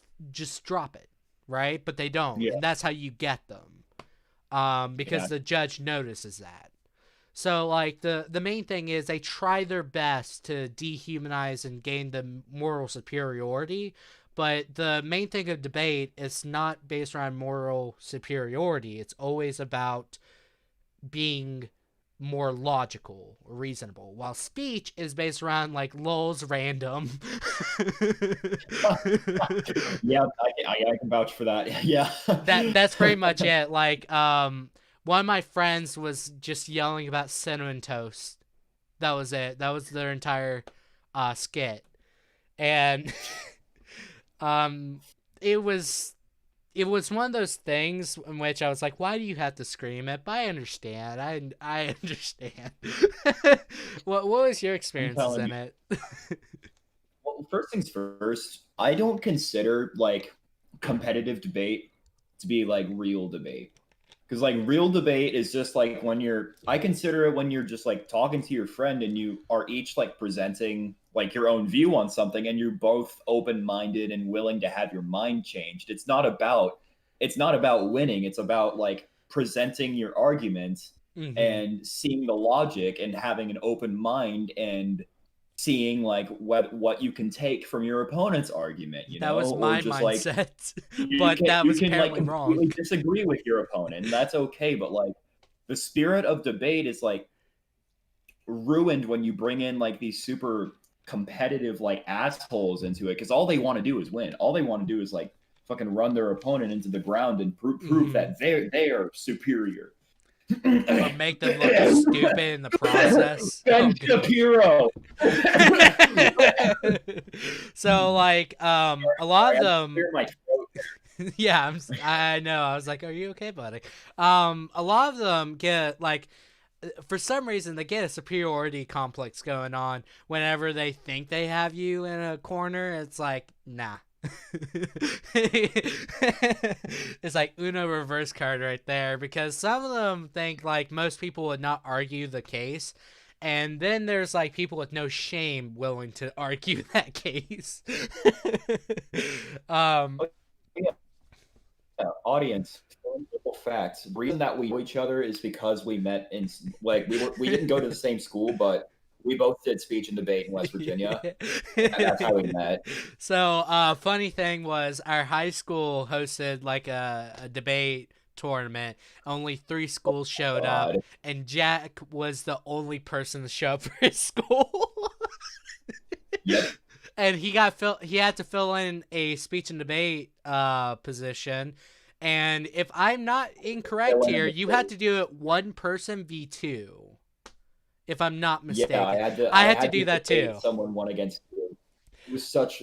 drop it. Right? But they don't. Yeah. And that's how you get them. Because the judge notices that. So, like, the main thing is they try their best to dehumanize and gain the moral superiority. But the main thing of debate is not based around moral superiority. It's always about being more logical or reasonable. While speech is based around, like, lulz random. Yeah, I can vouch for that. Yeah. That's pretty much it. Like, one of my friends was just yelling about cinnamon toast. That was it. That was their entire skit, and um, it was it was one of those things in which I was like, why do you have to scream it? But I understand. I understand. What was your I'm experiences telling in you. it? Well, first things first, I don't consider like competitive debate to be like real debate. Because like real debate is just like when you're, I consider it when you're just like talking to your friend and you are each like presenting like your own view on something and you're both open-minded and willing to have your mind changed. It's not about winning. It's about like presenting your arguments Hmm. and seeing the logic and having an open mind and seeing like what you can take from your opponent's argument, That was or my just like mindset, you but can that you was can like apparently wrong. completely disagree with your opponent, and that's okay. But like the spirit of debate is like ruined when you bring in like these super competitive like assholes into it because all they want to do is win. All they want to do is like fucking run their opponent into the ground and prove Hmm. that they are superior. Or make them look stupid in the process. Oh Ben goodness. Shapiro. So like a lot Sorry, of I had to them clear my throat. yeah, I know. I was like, "Are you okay, buddy?" A lot of them get like for some reason they get a superiority complex going on whenever they think they have you in a corner. It's like, nah. It's like Uno reverse card right there because some of them think like most people would not argue the case, and then there's like people with no shame willing to argue that case. um Yeah, audience, simple facts. The reason that we know each other is because we met in like we didn't go to the same school, but we both did speech and debate in West Virginia, and that's how we met. So, funny thing was, our high school hosted like a debate tournament. Only three schools showed up, God. and Jack was the only person to show up for his school. Yep. And he had to fill in a speech and debate position. And if I'm not incorrect Fill in here, the you had state. to do it one person v2, if I'm not Yeah, mistaken. I I had to had do to that debate too. someone one against you. It was such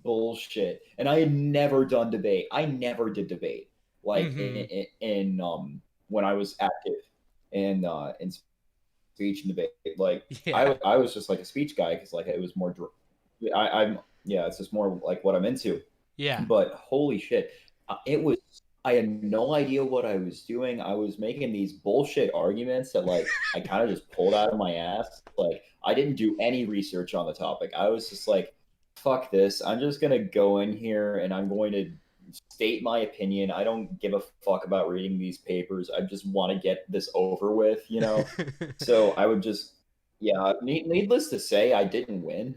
bullshit. And I had never done debate. I never did debate. Like Mm-hmm. in when I was active in speech and debate. Like Yeah. I was just like a speech guy because like it was more I'm yeah, it's just more like what I'm into. Yeah. But holy shit, it was. I had no idea what I was doing. I was making these bullshit arguments that like I kind of just pulled out of my ass. Like I didn't do any research on the topic. I was just like, fuck this. I'm just gonna go in here and I'm going to state my opinion. I don't give a fuck about reading these papers. I just want to get this over with. So I would just, yeah, needless to say, I didn't win.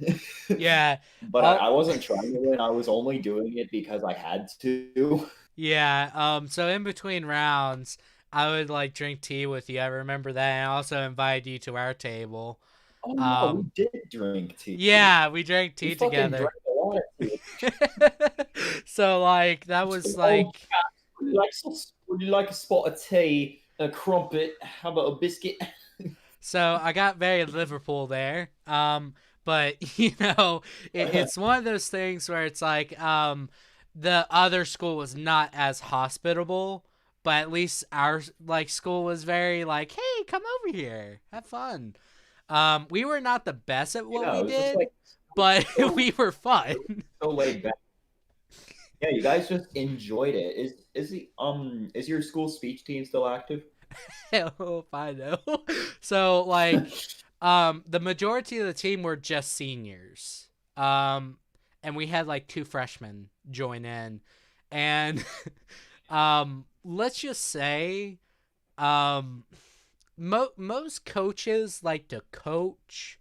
Yeah. But All I wasn't trying to win. I was only doing it because I had to. yeah. So in between rounds, I would like drink tea with you. I remember that, and I also invited you to our table. Oh no, we Um, did drink tea. yeah, we drank We tea fucking together. drank a lot of tea. So like that So, was oh, like would you like a spot of tea, a crumpet? How about a biscuit? so I got very Liverpool there. But you know, it's one of those things where it's like the other school was not as hospitable, but at least our like school was very like, hey, come over here, have fun. We were not the best at what Yeah, we it was just did, like but so, we were fun. so laid back. Yeah, you guys just enjoyed it. Is your school speech team still active? Hell if I know. So like the majority of the team were just seniors. And we had like two freshmen join in. And let's just say um most coaches like to coach.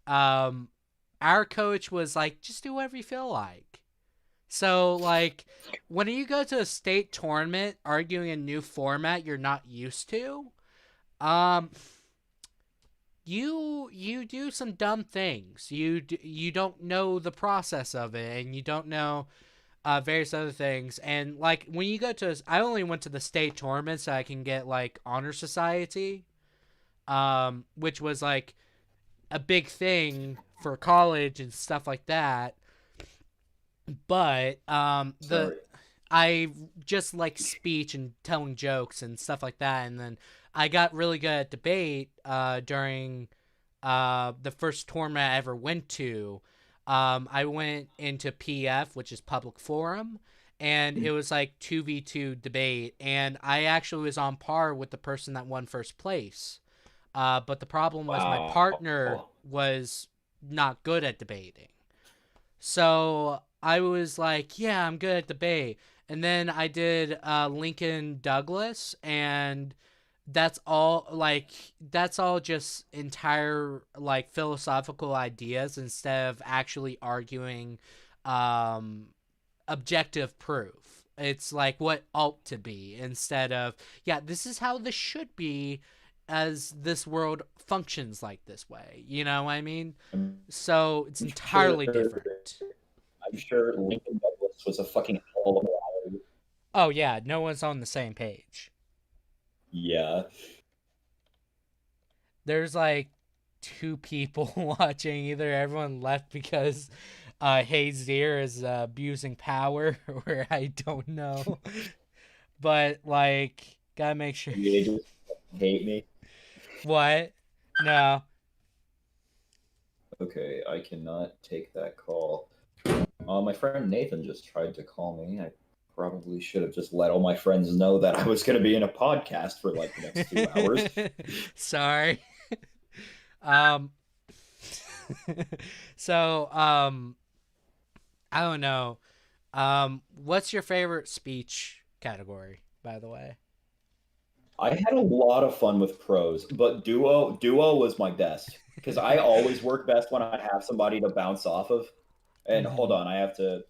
Um our coach was like just do whatever you feel like. So like when you go to a state tournament arguing a new format you're not used to, um you do some dumb things. You don't know the process of it, and you don't know various other things. And like when you go to, I only went to the state tournament so I can get like honor society, which was like a big thing for college and stuff like that. But the Sorry. I just like speech and telling jokes and stuff like that, and then I got really good at debate during the first tournament I ever went to. I went into PF, which is public forum, and it was like 2v2 debate, and I actually was on par with the person that won first place. But the problem was my partner Wow. was not good at debating. So I was like, yeah, I'm good at debate. And then I did Lincoln Douglas, and that's all just entire like philosophical ideas instead of actually arguing um objective proof. It's like what ought to be instead of, yeah, this is how this should be as this world functions like this way. You know what I mean? I'm So it's sure. entirely different. I'm sure Lincoln Douglas was a fucking hell of a rally. Oh yeah, no one's on the same page. Yeah. There's like two people watching. Either everyone left because Hazier is abusing power, or I don't know. But like, gotta make sure. They just hate me. What? No. Okay, I cannot take that call. My friend Nathan just tried to call me. I probably should have just let all my friends know that I was going to be in a podcast for like the next 2 hours. Sorry. Um. So I don't know. What's your favorite speech category, by the way? I had a lot of fun with pros, but duo was my best because I always work best when I have somebody to bounce off of. And hold Mm-hmm. on, I have to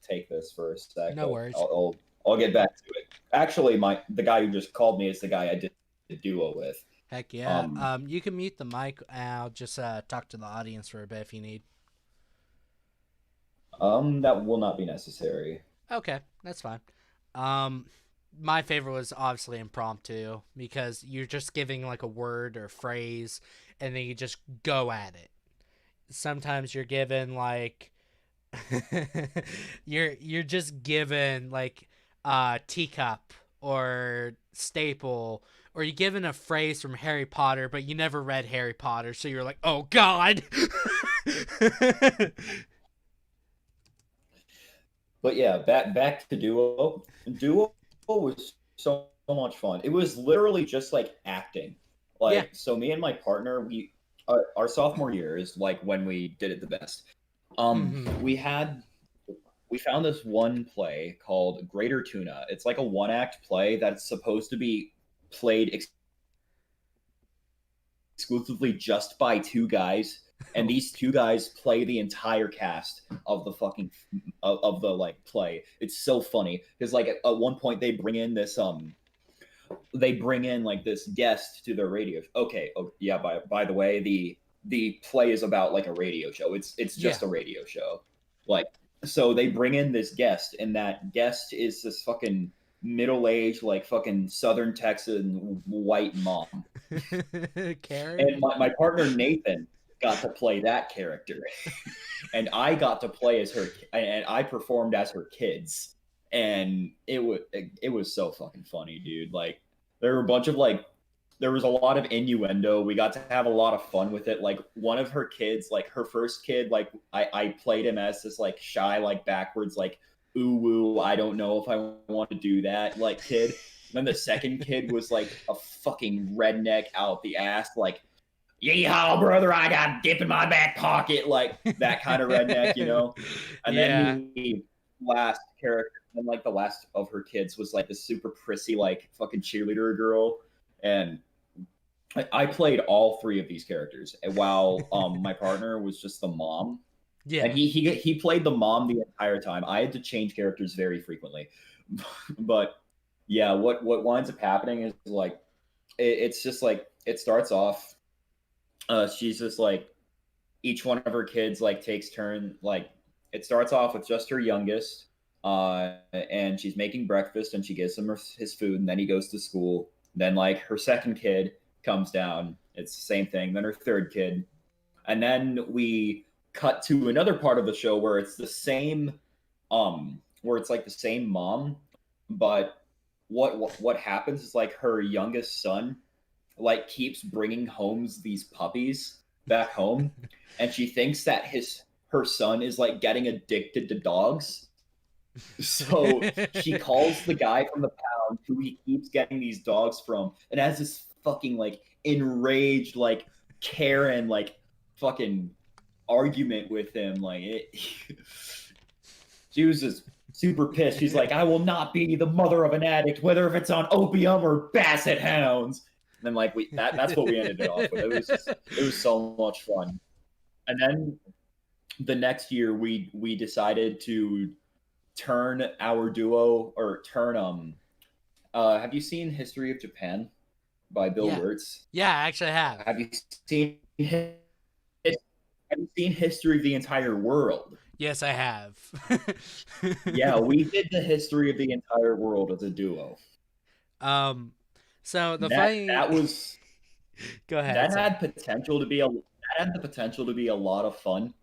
take this for a sec, No but worries. I'll get back to it. Actually, the guy who just called me is the guy I did the duo with. Heck yeah. Um, You can mute the mic, and I'll just talk to the audience for a bit if you need. that will not be necessary. Okay, that's fine. Um, my favorite was obviously impromptu because you're just giving like a word or phrase, and then you just go at it. Sometimes you're given like you're just given like teacup or staple, or you're given a phrase from Harry Potter, but you never read Harry Potter, so you're like, oh god. But yeah, back to duo. Duo was so much fun. It was literally just like acting. Yeah. Like so, me and my partner, our sophomore year is like when we did it the best. Mm-hmm. We found this one play called Greater Tuna. It's like a one act play that's supposed to be played exclusively just by two guys, and these two guys play the entire cast of the fucking of the like play. It's so funny because like at one point they bring in like this guest to their radio. Okay, oh, yeah. By the way, the play is about like a radio show. It's Yeah. just a radio show. Like so they bring in this guest, and that guest is this fucking middle aged like fucking Southern Texan white mom. Karen. And my partner Nathan got to play that character, and I got to play as her, and I performed as her kids, and it was so fucking funny, dude. Like there were a bunch of like there was a lot of innuendo. We got to have a lot of fun with it. Like one of her kids, like her first kid, like I played him as this like shy, like backwards, like ooh woo, I don't know if I want to do that, like kid. And then the second kid was like a fucking redneck out the ass, like yeehaw, brother, I got dip in my back pocket, like that kind of redneck, you know? And then Yeah. the last character, and like the last of her kids was like this super prissy, like fucking cheerleader girl. And I played all three of these characters while my partner was just the mom. And Yeah. he played the mom the entire time. I had to change characters very frequently. But yeah, what winds up happening is like it's just like it starts off she's just like each one of her kids like takes turn like it starts off with just her youngest and she's making breakfast and she gives him his food and then he goes to school. Then like her second kid comes down, it's the same thing. Then her third kid, And then we cut to another part of the show where it's the same, where it's like the same mom, but what happens is like her youngest son like keeps bringing homes these puppies back home, and she thinks that his her son is like getting addicted to dogs. So she calls the guy from the pound who he keeps getting these dogs from, and has this fucking like enraged like Karen like fucking argument with him. Like it, she was just super pissed. She's like, "I will not be the mother of an addict, whether if it's on opium or basset hounds." And then like that's what we ended it off with. It was so much fun. And then the next year we decided to turn our duo or turn have you seen History of Japan by Bill Yeah. Wirtz? Yeah, I actually have. Have you seen History of the Entire World? Yes, I have. Yeah, we did the History of the Entire World as a duo. um, so the That funny. that was Go ahead. that Sorry. had potential to be a that had the potential to be a lot of fun,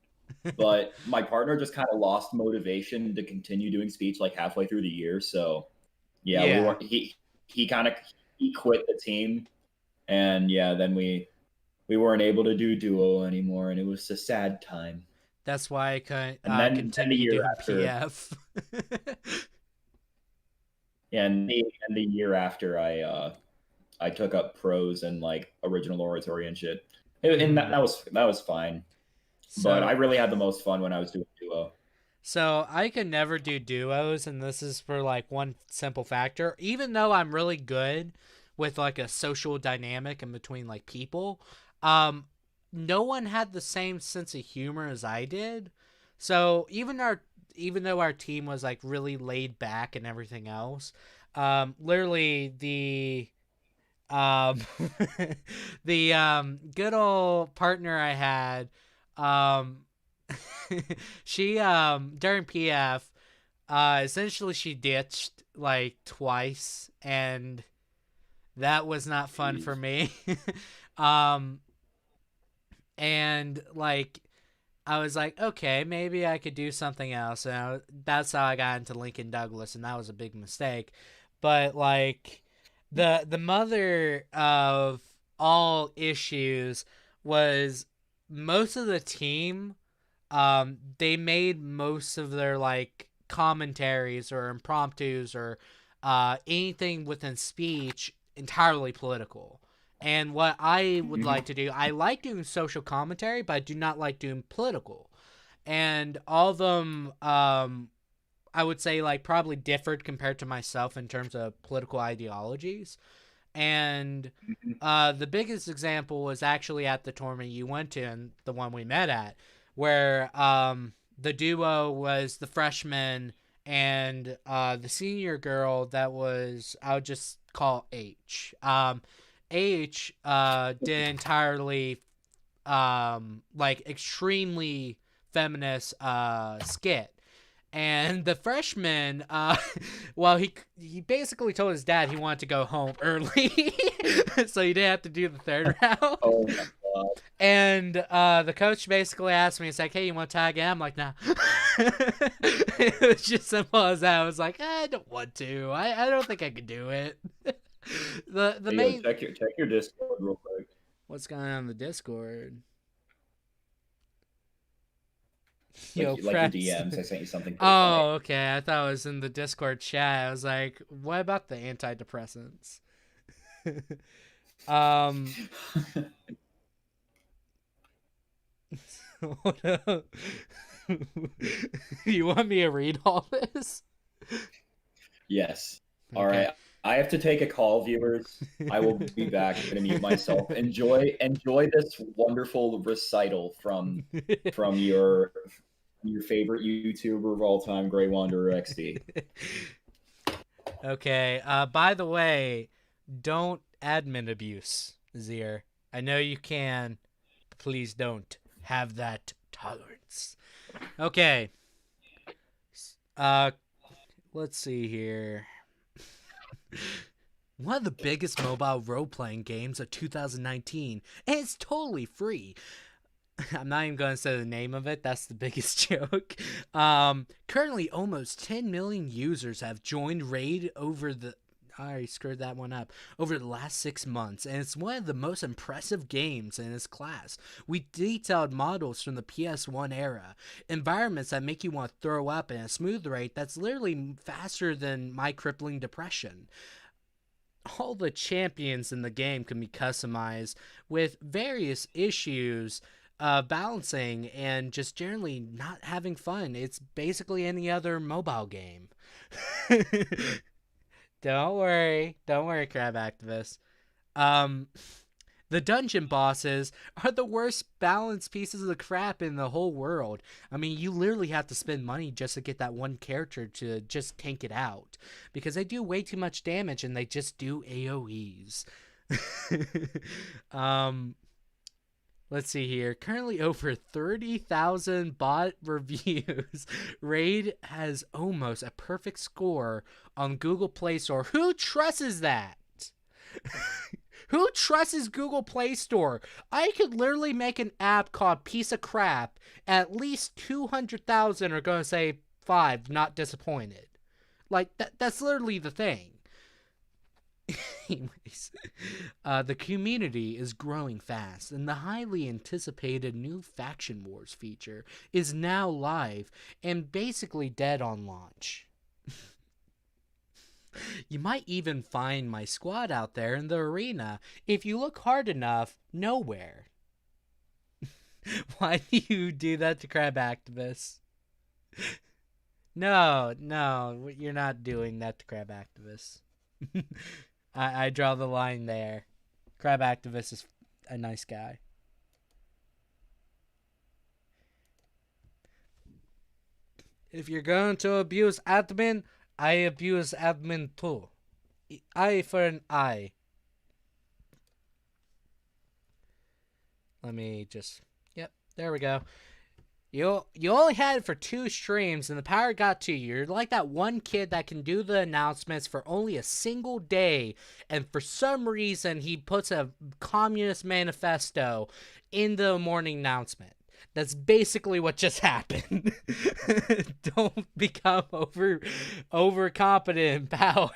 but my partner just kind of lost motivation to continue doing speech like halfway through the year. So yeah, we Yeah, weren't he kind of he quit the team, and yeah, then we weren't able to do duo anymore, and it was a sad time. that's why I couldn't And then the continue year doing after, PF. and the year after, I took up prose and like original oratory and shit, and Mhm. that was fine. But I So really had the most fun when I was doing duo. So I can never do duos, and this is for like one simple factor. Even though I'm really good with like a social dynamic in between like people, um, no one had the same sense of humor as I did. So even though our team was like really laid back and everything else, literally um the good old partner I had, um she during PF, essentially she ditched like twice, and that was not fun for Jeez. me. um and like I was like, okay, maybe I could do something else. And that's how I got into Lincoln Douglas, and that was a big mistake. But like, the mother of all issues was most of the team. They made most of their like commentaries or impromptus or anything within speech entirely political. And what I would Mhm. like to do, I like doing social commentary, but I do not like doing political. And all of them, I would say, like, probably differed compared to myself in terms of political ideologies. And the biggest example was actually at the tournament you went to and the one we met at, where the duo was the freshman and the senior girl that was, I would just call H. H did entirely like extremely feminist skit, and the freshman well, he basically told his dad he wanted to go home early so he didn't have to do the third round. Oh my god. And the coach basically asked me, it's like, hey, you want to tag in? I'm like, nah. It was just simple as that. I was like, I don't want to. I don't think I could do it. The Hey, yo, main check your Discord real quick. What's going on in the Discord? Yo, Like your press. DMs. I sent you something personally. Oh, okay. I thought it was in the Discord chat. I was like, what about the antidepressants? um, hold up. You want me to read all this? Yes. All Okay. right. I have to take a call, viewers. I will be back. I'm gonna mute myself. Enjoy this wonderful recital from your favorite YouTuber of all time, Grey Wanderer XD. Okay. By the way, don't admin abuse, Zir. I know you can. But please don't have that tolerance. Okay. Uh, let's see here. One of the biggest mobile role playing games of 2019, and it's totally free. I'm not even going to say the name of it. That's the biggest joke. Currently, almost 10 million users have joined Raid over the. I already screwed that one up. Over the last 6 months, and it's one of the most impressive games in its class. We detailed models from the PS1 era, environments that make you want to throw up, and a smooth rate that's literally faster than my crippling depression. All the champions in the game can be customized with various issues, balancing and just generally not having fun. It's basically any other mobile game. Don't worry, crab activists. Um, the dungeon bosses are the worst balanced pieces of crap in the whole world. I mean, you literally have to spend money just to get that one character to just tank it out. Because they do way too much damage and they just do AoEs. um, let's see here. Currently over 30,000 bot reviews. Raid has almost a perfect score on Google Play Store. Who trusts that? Who trusts Google Play Store? I could literally make an app called Piece of Crap. At least 200,000 are going to say 5, not disappointed. Like, that's literally the thing. Anyways, the community is growing fast, and the highly anticipated new Faction Wars feature is now live and basically dead on launch. You might even find my squad out there in the arena if you look hard enough nowhere. Why do you do that to crab activists? No, you're not doing that to crab activists. I draw the line there. Crab activist is a nice guy. If you're going to abuse admin, I abuse admin too. Eye for an eye. Let me just... Yep, there we go. You only had it for 2 streams and the power got to you. You're like that one kid that can do the announcements for only a single day, and for some reason he puts a communist manifesto in the morning announcement. That's basically what just happened. Don't become overconfident in power.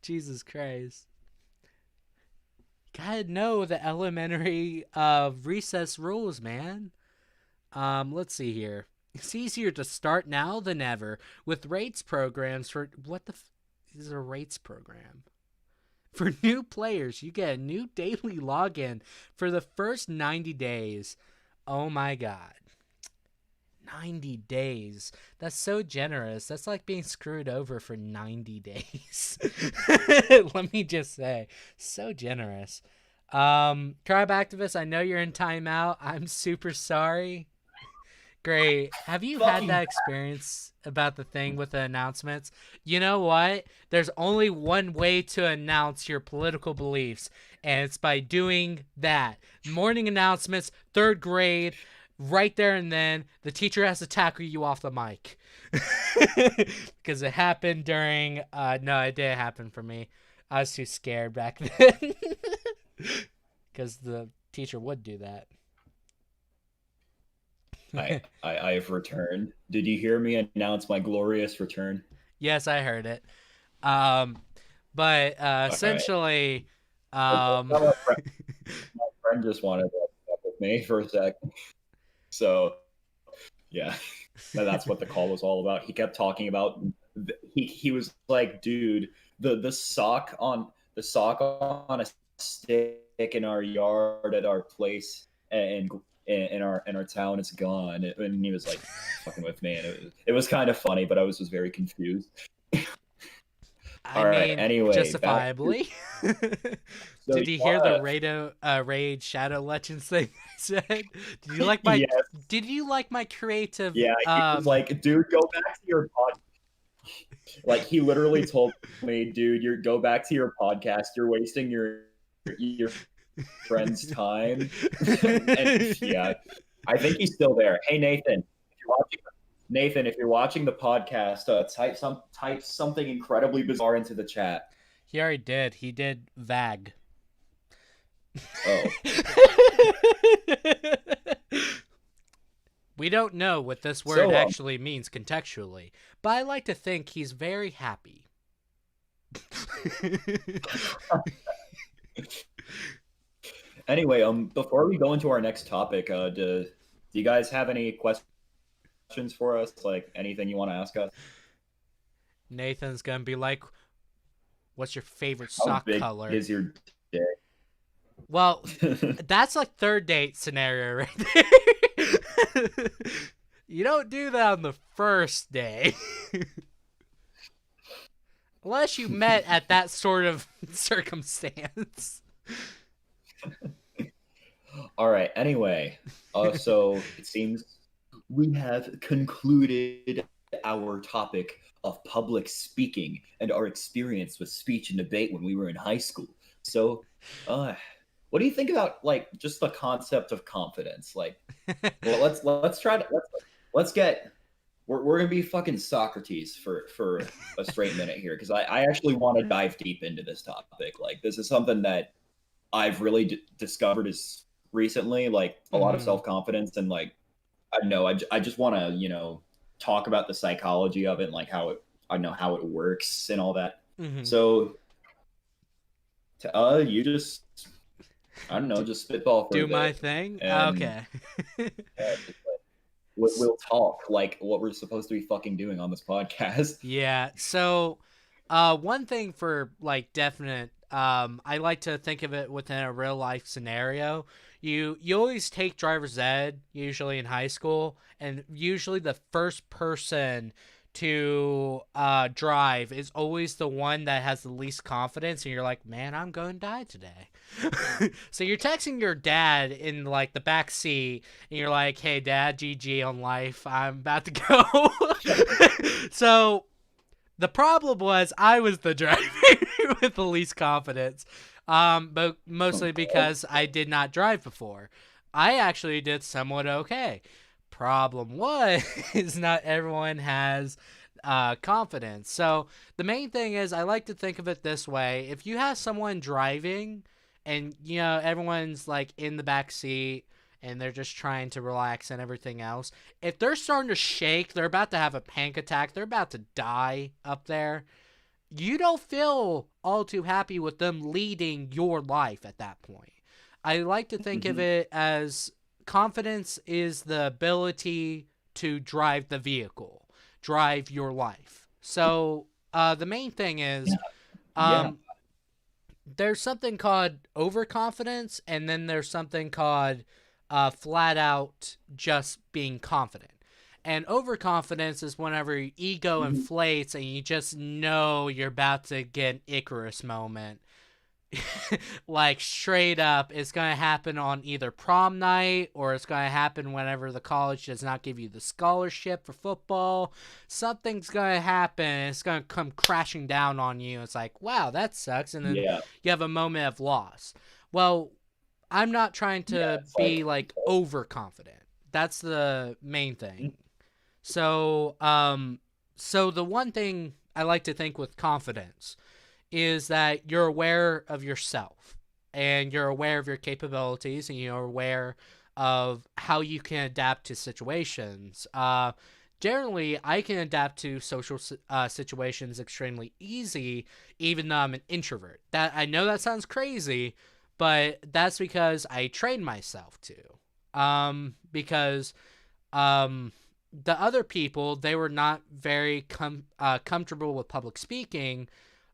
Jesus Christ. Gotta know the elementary recess rules, man. Let's see here. It's easier to start now than ever with rates programs for what the is a rates program? For new players, you get a new daily login for the first 90 days. Oh my god. 90 days. That's so generous. That's like being screwed over for 90 days. Let me just say. So generous. Tribe activists, I know you're in timeout. I'm super sorry. Great. Have you had that experience about the thing with the announcements? You know what? There's only one way to announce your political beliefs, and it's by doing that. Morning announcements, 3rd grade, right there and then, the teacher has to tackle you off the mic. Because it happened during... no, it didn't happen for me. I was too scared back then. Because the teacher would do that. I have returned. Did you hear me announce my glorious return? Yes, I heard it. But essentially, my friend just wanted to up with me for a sec. So, yeah, that's what the call was all about. He kept talking about. He was like, dude, the sock on a stick in our yard at our place and in our town is gone, and he was like fucking with me, and it was kind of funny, but I was just very confused. I mean, anyway, justifiably. So did you hear the Raid Shadow Legends thing I said? Did you like my yes. Did you like my creative? Yeah, he was like, dude, go back to your podcast. Like, he literally told me, dude, go back to your podcast. You're wasting your friend's time. And yeah, I think he's still there. Hey, Nathan, if you're watching the podcast, type something incredibly bizarre into the chat. He already did. He did VAG. Oh, We don't know what this word so actually means contextually, but I like to think he's very happy. anyway, before we go into our next topic, do you guys have any questions for us? Like anything you want to ask us? Nathan's gonna be like, "What's your favorite How sock big color?" is your dick? Well, that's like third date scenario right there. You don't do that on the first day. Unless you met at that sort of circumstance. All right. Anyway, so it seems we have concluded our topic of public speaking and our experience with speech and debate when we were in high school. So, uh, what do you think about like just the concept of confidence? Like, well, let's try to let's get we're gonna be fucking Socrates for a straight minute here because I actually want to dive deep into this topic. Like, this is something that I've really discovered is recently, like a lot of Mm-hmm. self confidence and like I don't know, I just want to talk about the psychology of it and like how it I know how it works and all that. Mm-hmm. So, you just I don't know, just spitball for a Do my bit thing? and Okay. just, like, we'll talk like what we're supposed to be fucking doing on this podcast. Yeah. So, one thing for like definite, I like to think of it within a real life scenario. You always take driver's ed usually in high school, and usually the first person to drive is always the one that has the least confidence, and you're like, man, I'm going to die today. So you're texting your dad in like the back seat, and you're like, hey dad, GG on life, I'm about to go. So the problem was I was the driver with the least confidence, but mostly because I did not drive before. I actually did somewhat okay. Problem was, is not everyone has confidence. So the main thing is, I like to think of it this way: if you have someone driving, and everyone's like in the back seat, and they're just trying to relax and everything else, if they're starting to shake, they're about to have a panic attack, they're about to die up there, you don't feel all too happy with them leading your life at that point. I like to think of Mhm. it as confidence is the ability to drive the vehicle, drive your life. So the main thing Yeah. is, Yeah. um, there's something called overconfidence, and then there's something called flat out just being confident. And overconfidence is whenever your ego Mhm. inflates and you just know you're about to get an Icarus moment. Like straight up, it's going to happen on either prom night, or it's going to happen whenever the college does not give you the scholarship for football. Something's going to happen, and it's going to come crashing down on you. It's like, wow, that sucks. And then Yeah. you have a moment of loss. Well, I'm not trying Yeah. to It's be like like overconfident. That's the main Mhm. thing. So, so the one thing I like to think with confidence is that you're aware of yourself, and you're aware of your capabilities, and you're aware of how you can adapt to situations. Generally, I can adapt to social situations extremely easy, even though I'm an introvert. That I know that sounds crazy, but that's because I train myself to. Because the other people, they were not very comfortable with public speaking.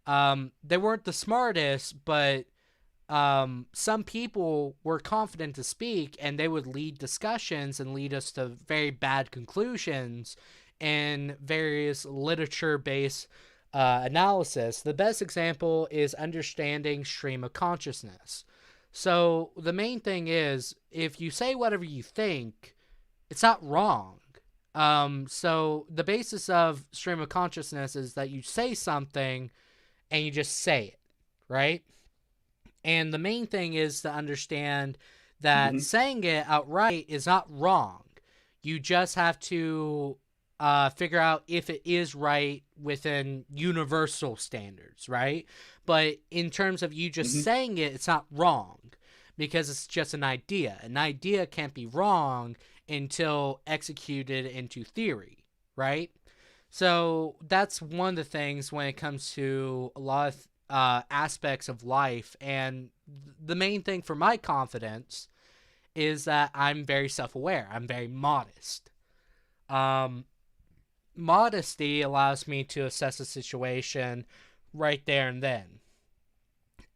They weren't the smartest, but some people were confident to speak, and they would lead discussions and lead us to very bad conclusions in various literature-based analysis. The best example is understanding stream of consciousness. So the main thing is, if you say whatever you think, it's not wrong. So the basis of stream of consciousness is that you say something and you just say it, right? And the main thing is to understand that Mhm. saying it outright is not wrong. You just have to figure out if it is right within universal standards, right? But in terms of you just Mhm. saying it, it's not wrong, because it's just an idea. An idea can't be wrong until executed into theory, right? So that's one of the things when it comes to a lot of aspects of life. And the main thing for my confidence is that I'm very self aware, I'm very modest. Um, Modesty allows me to assess a situation right there and then.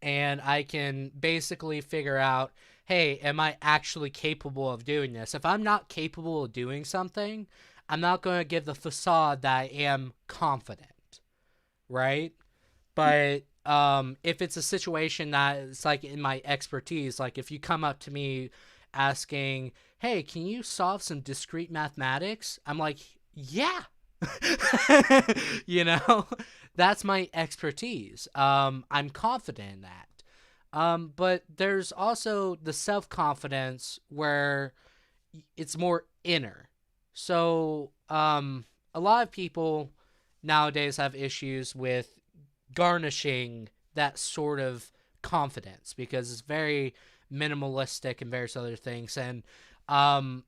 And I can basically figure out, hey, am I actually capable of doing this? If I'm not capable of doing something, I'm not going to give the facade that I am confident, right? But if it's a situation that is like in my expertise, like if you come up to me asking, hey, can you solve some discrete mathematics? I'm like, yeah. you know, that's my expertise. I'm confident in that. But there's also the self confidence where it's more inner. So, a lot of people nowadays have issues with garnishing that sort of confidence because it's very minimalistic and various other things. And um,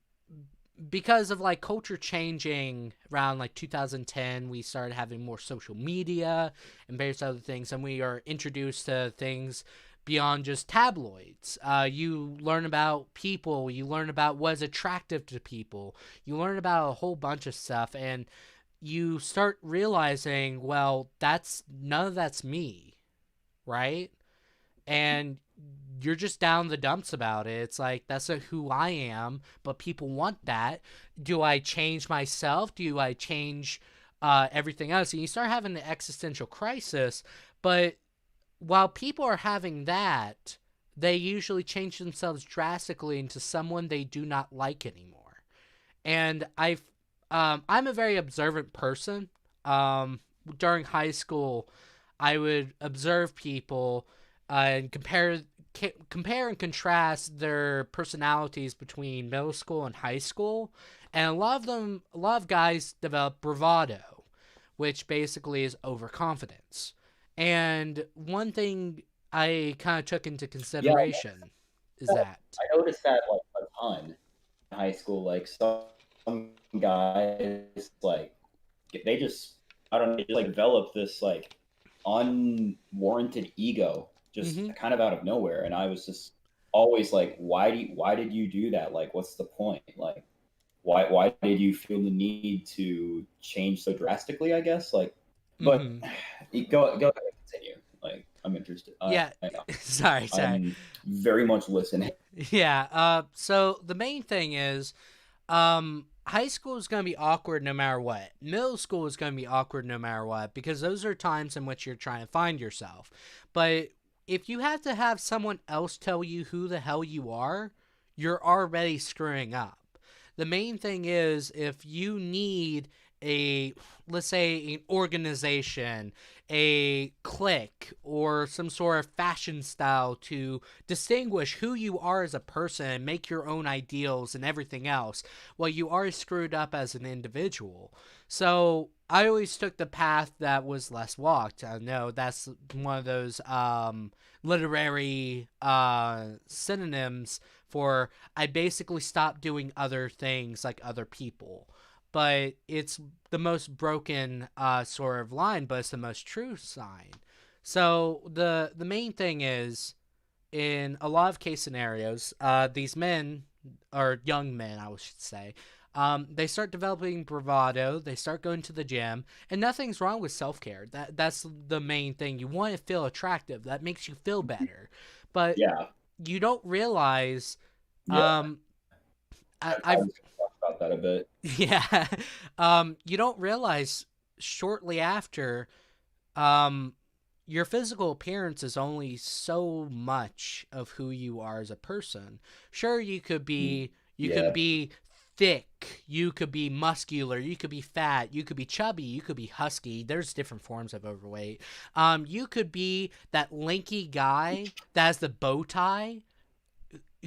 because of like culture changing around like 2010, we started having more social media and various other things, and we are introduced to things beyond just tabloids. You learn about people, you learn about what's attractive to people, you learn about a whole bunch of stuff, and you start realizing, well, that's none of that's me, right? And you're just down the dumps about it. It's like, that's not who I am, but people want that. Do I change myself? Do I change everything else? And you start having the existential crisis. But while people are having that, they usually change themselves drastically into someone they do not like anymore. And I'm a very observant person. During high school, I would observe people and compare and contrast their personalities between middle school and high school, and a lot of guys develop bravado, which basically is overconfidence. And one thing I kind of took into Yeah, consideration is that. I noticed that like a ton in high school. Like some guys, like they just I don't know, they just like develop this like unwarranted ego just Mm-hmm. kind of out of nowhere, and I was just always like, why did you do that? Like, what's the point? Like, why did you feel the need to change so drastically? I guess like, but Mm-hmm. go ahead and continue. Like, I'm interested. Yeah. Sorry. I'm very much listening. Yeah. So the main thing is, high school is going to be awkward no matter what. Middle school is going to be awkward no matter what, because those are times in which you're trying to find yourself. But if you have to have someone else tell you who the hell you are, you're already screwing up. The main thing is, if you need a, let's say, an organization, a clique, or some sort of fashion style to distinguish who you are as a person and make your own ideals and everything else, well, you are screwed up as an individual. So I always took the path that was less walked. I know that's one of those literary synonyms for I basically stopped doing other things like other people. But it's the most broken sort of line, but it's the most true sign. So the main thing is, in a lot of case scenarios, these men, or young men, I should say, they start developing bravado. They start going to the gym, and nothing's wrong with self care. That's the main thing. You want to feel attractive. That makes you feel better, but Yeah, you don't realize. yeah. Um, I I've was gonna talk about that a bit. Yeah. You don't realize shortly after, um, your physical appearance is only so much of who you are as a person. Sure, you could Yeah, be thick, you could be muscular, you could be fat, you could be chubby, you could be husky. There's different forms of overweight. You could be that lanky guy that has the bow tie.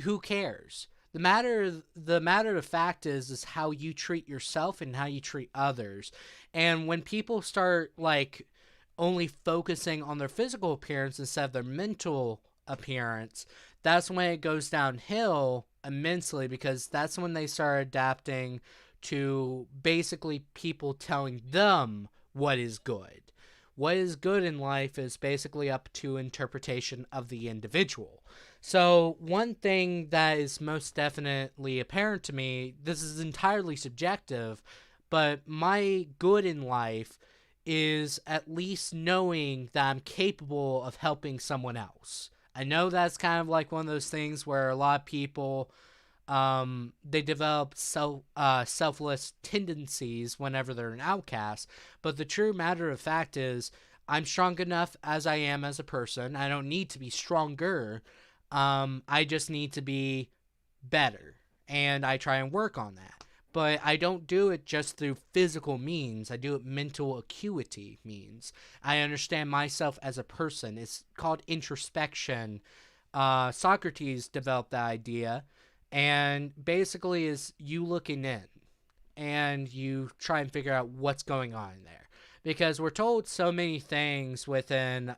Who cares? The matter of fact is how you treat yourself and how you treat others. And when people start like only focusing on their physical appearance instead of their mental appearance, that's when it goes downhill immensely, because that's when they start adapting to basically people telling them what is good. What is good in life is basically up to interpretation of the individual. So, one thing that is most definitely apparent to me, this is entirely subjective, but my good in life is at least knowing that I'm capable of helping someone else. I know that's kind of like one of those things where a lot of people they develop selfless tendencies whenever they're an outcast. But the true matter of fact is, I'm strong enough as I am as a person. I don't need to be stronger. I just need to be better, and I try and work on that. But I don't do it just through physical means. I do it mental acuity means. I understand myself as a person. It's called introspection. Socrates developed that idea, and basically is you looking in and you try and figure out what's going on there, because we're told so many things within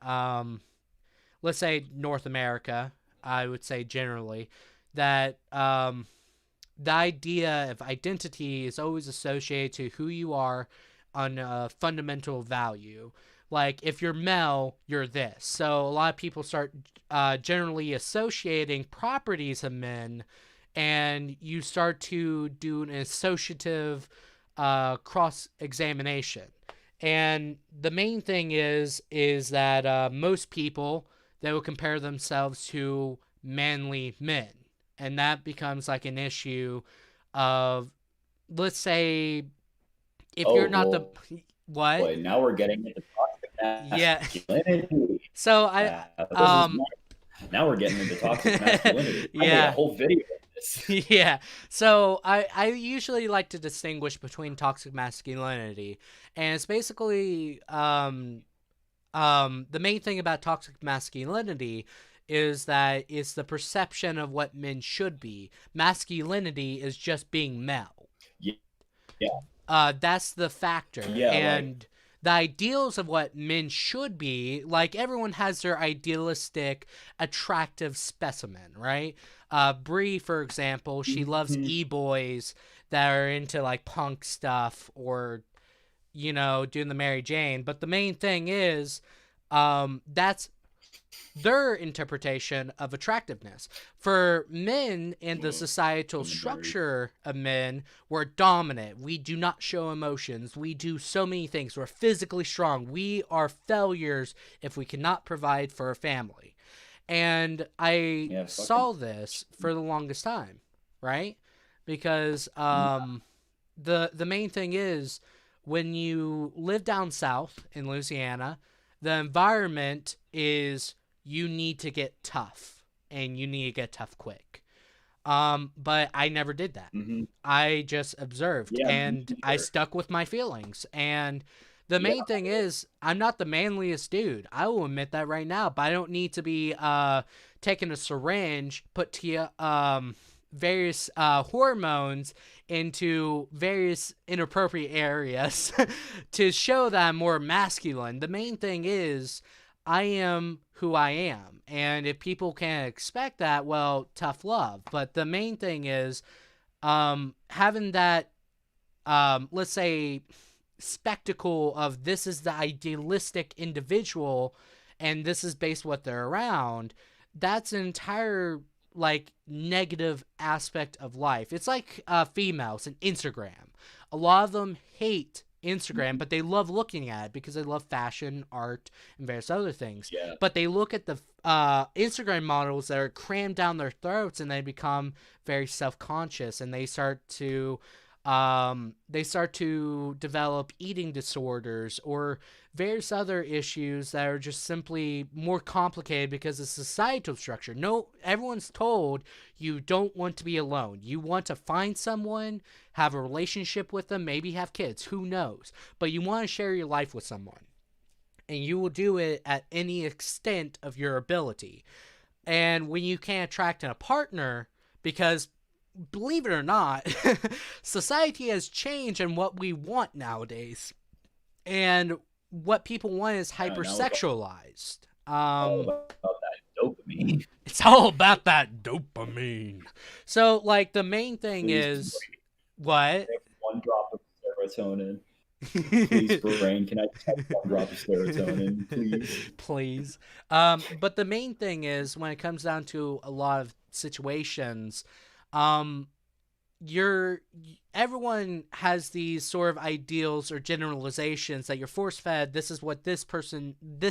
let's say North America, I would say generally, that the idea of identity is always associated to who you are on a fundamental value. Like, if you're male, you're this. So a lot of people start generally associating properties of men, and you start to do an associative cross-examination. And the main thing is that most people, they will compare themselves to manly men. And that becomes like an issue of, let's say, if Oh you're not the... boy, What? now we're getting into toxic Yeah. masculinity. So I... This is now we're getting into toxic masculinity. I made a Yeah. whole video on this. Yeah. So I usually like to distinguish between toxic masculinity, and it's basically the main thing about toxic masculinity is that it's the perception of what men should be. Masculinity is just being male. Yeah. That's the factor. Yeah, And the ideals of what men should be, like, everyone has their idealistic, attractive specimen, right? Bree, for example, she loves e-boys that are into, like, punk stuff or, you know, doing the Mary Jane. But the main thing is, that's their interpretation of attractiveness. For men in the societal structure of men, we're dominant. We do not show emotions. We do so many things. We're physically strong. We are failures if we cannot provide for a family. And I saw this for the longest time, right? Because the main thing is, when you live down south in Louisiana, the environment is you need to get tough, and you need to get tough quick. But I never did that. I just observed, and I stuck with my feelings. And the main thing is, I'm not the manliest dude. I will admit that right now, but I don't need to be taking a syringe, put various hormones into various inappropriate areas to show that I'm more masculine. The main thing is, I am who I am. And if people can't expect that, well, tough love. But the main thing is having that, let's say, spectacle of this is the idealistic individual and this is based what they're around. That's an entire, like, negative aspect of life. It's like females and Instagram. A lot of them hate Instagram, but they love looking at it because they love fashion, art, and various other things. But they look at the Instagram models that are crammed down their throats, and they become very self-conscious, and they start to develop eating disorders or various other issues that are just simply more complicated because of societal structure. No, everyone's told you don't want to be alone. You want to find someone, have a relationship with them, maybe have kids, who knows? But you want to share your life with someone. And you will do it at any extent of your ability. And when you can't attract a partner, because believe it or not, society has changed in what we want nowadays. And what people want is hypersexualized. All about that. dopamine. It's all about that dopamine. So, like, the main thing Please, is what? one drop of serotonin. Please, brain, can I just have one drop of serotonin, please? Please. But the main thing is when it comes down to a lot of situations, um, you're everyone has these sort of ideals or generalizations that you're force fed. This is what this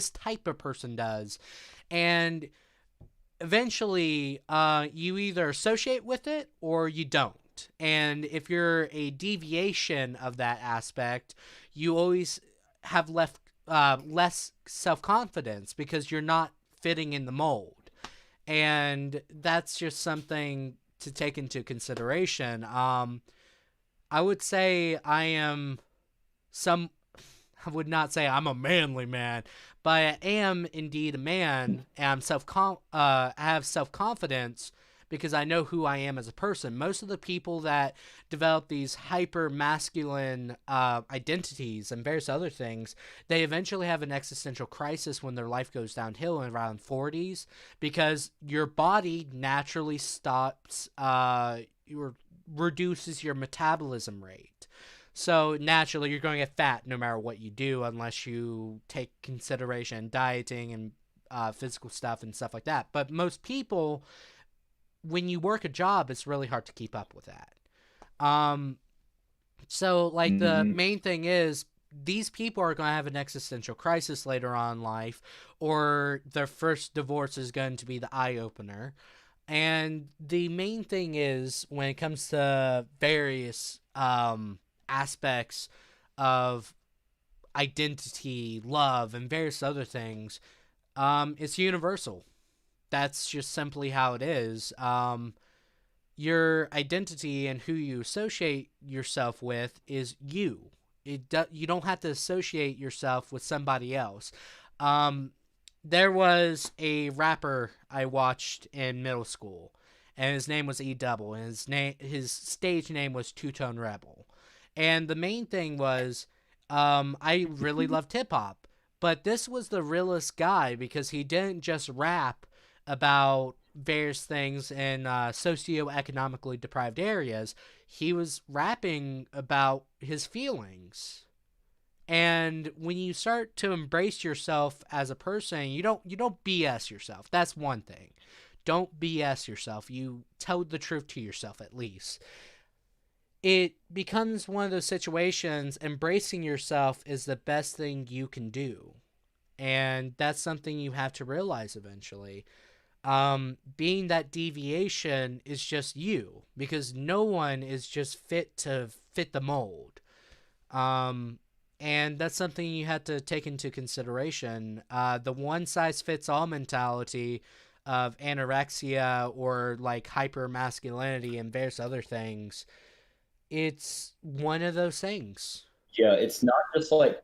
type of person does, and eventually you either associate with it or you don't. And if you're a deviation of that aspect, you always have less self-confidence because you're not fitting in the mold. And that's just something to take into consideration. I would say some I would not say I'm a manly man, but I am indeed a man, and I have self confidence because I know who I am as a person. Most of the people that develop these hyper masculine identities and various other things, they eventually have an existential crisis when their life goes downhill in around 40s because your body naturally stops, reduces your metabolism rate. So naturally, you're going to get fat no matter what you do, unless you take consideration dieting and physical stuff and stuff like that. But most people, when you work a job, it's really hard to keep up with that. Um, so like the Mm-hmm. main thing is these people are going to have an existential crisis later on in life, or their first divorce is going to be the eye opener. And the main thing is when it comes to various aspects of identity, love, and various other things, it's universal. That's just simply how it is. Your identity and who you associate yourself with is you. You don't have to associate yourself with somebody else. Um, there was a rapper I watched in middle school, and his name was E Double, and his stage name was Two Tone Rebel. And the main thing was, I really loved hip hop, but this was the realest guy because he didn't just rap about various things in socioeconomically deprived areas. He was rapping about his feelings. And when you start to embrace yourself as a person, you don't BS yourself. That's one thing. Don't BS yourself. You tell the truth to yourself at least. It becomes one of those situations, embracing yourself is the best thing you can do. And that's something you have to realize eventually. Being that deviation is just you because no one is just fit to fit the mold. Um, and that's something you have to take into consideration. The one size fits all mentality of anorexia or like hyper masculinity and various other things, it's one of those things. Yeah, it's not just like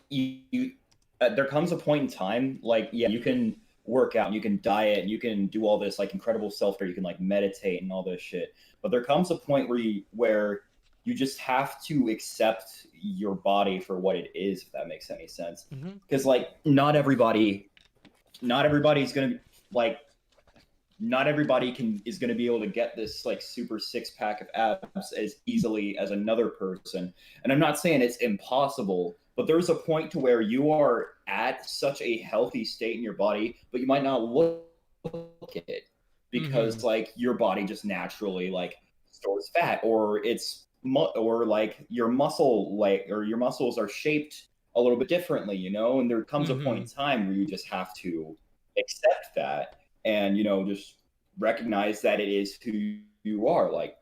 you there comes a point in time, like, yeah, you can work out, you can diet, and you can do all this like incredible self-care, you can like meditate and all this shit. But there comes a point where you just have to accept your body for what it is, if that makes any sense. Mm-hmm. Because like not everybody's gonna like not everybody can is going to be able to get this like super six pack of abs as easily as another person. And I'm not saying it's impossible, but there's a point to where you are at such a healthy state in your body, but you might not look it Mm-hmm. because like your body just naturally like stores fat, or or like your muscle like or your muscles are shaped a little bit differently, and there comes a point Mm-hmm. in time where you just have to accept that, and just recognize that it is who you are. Like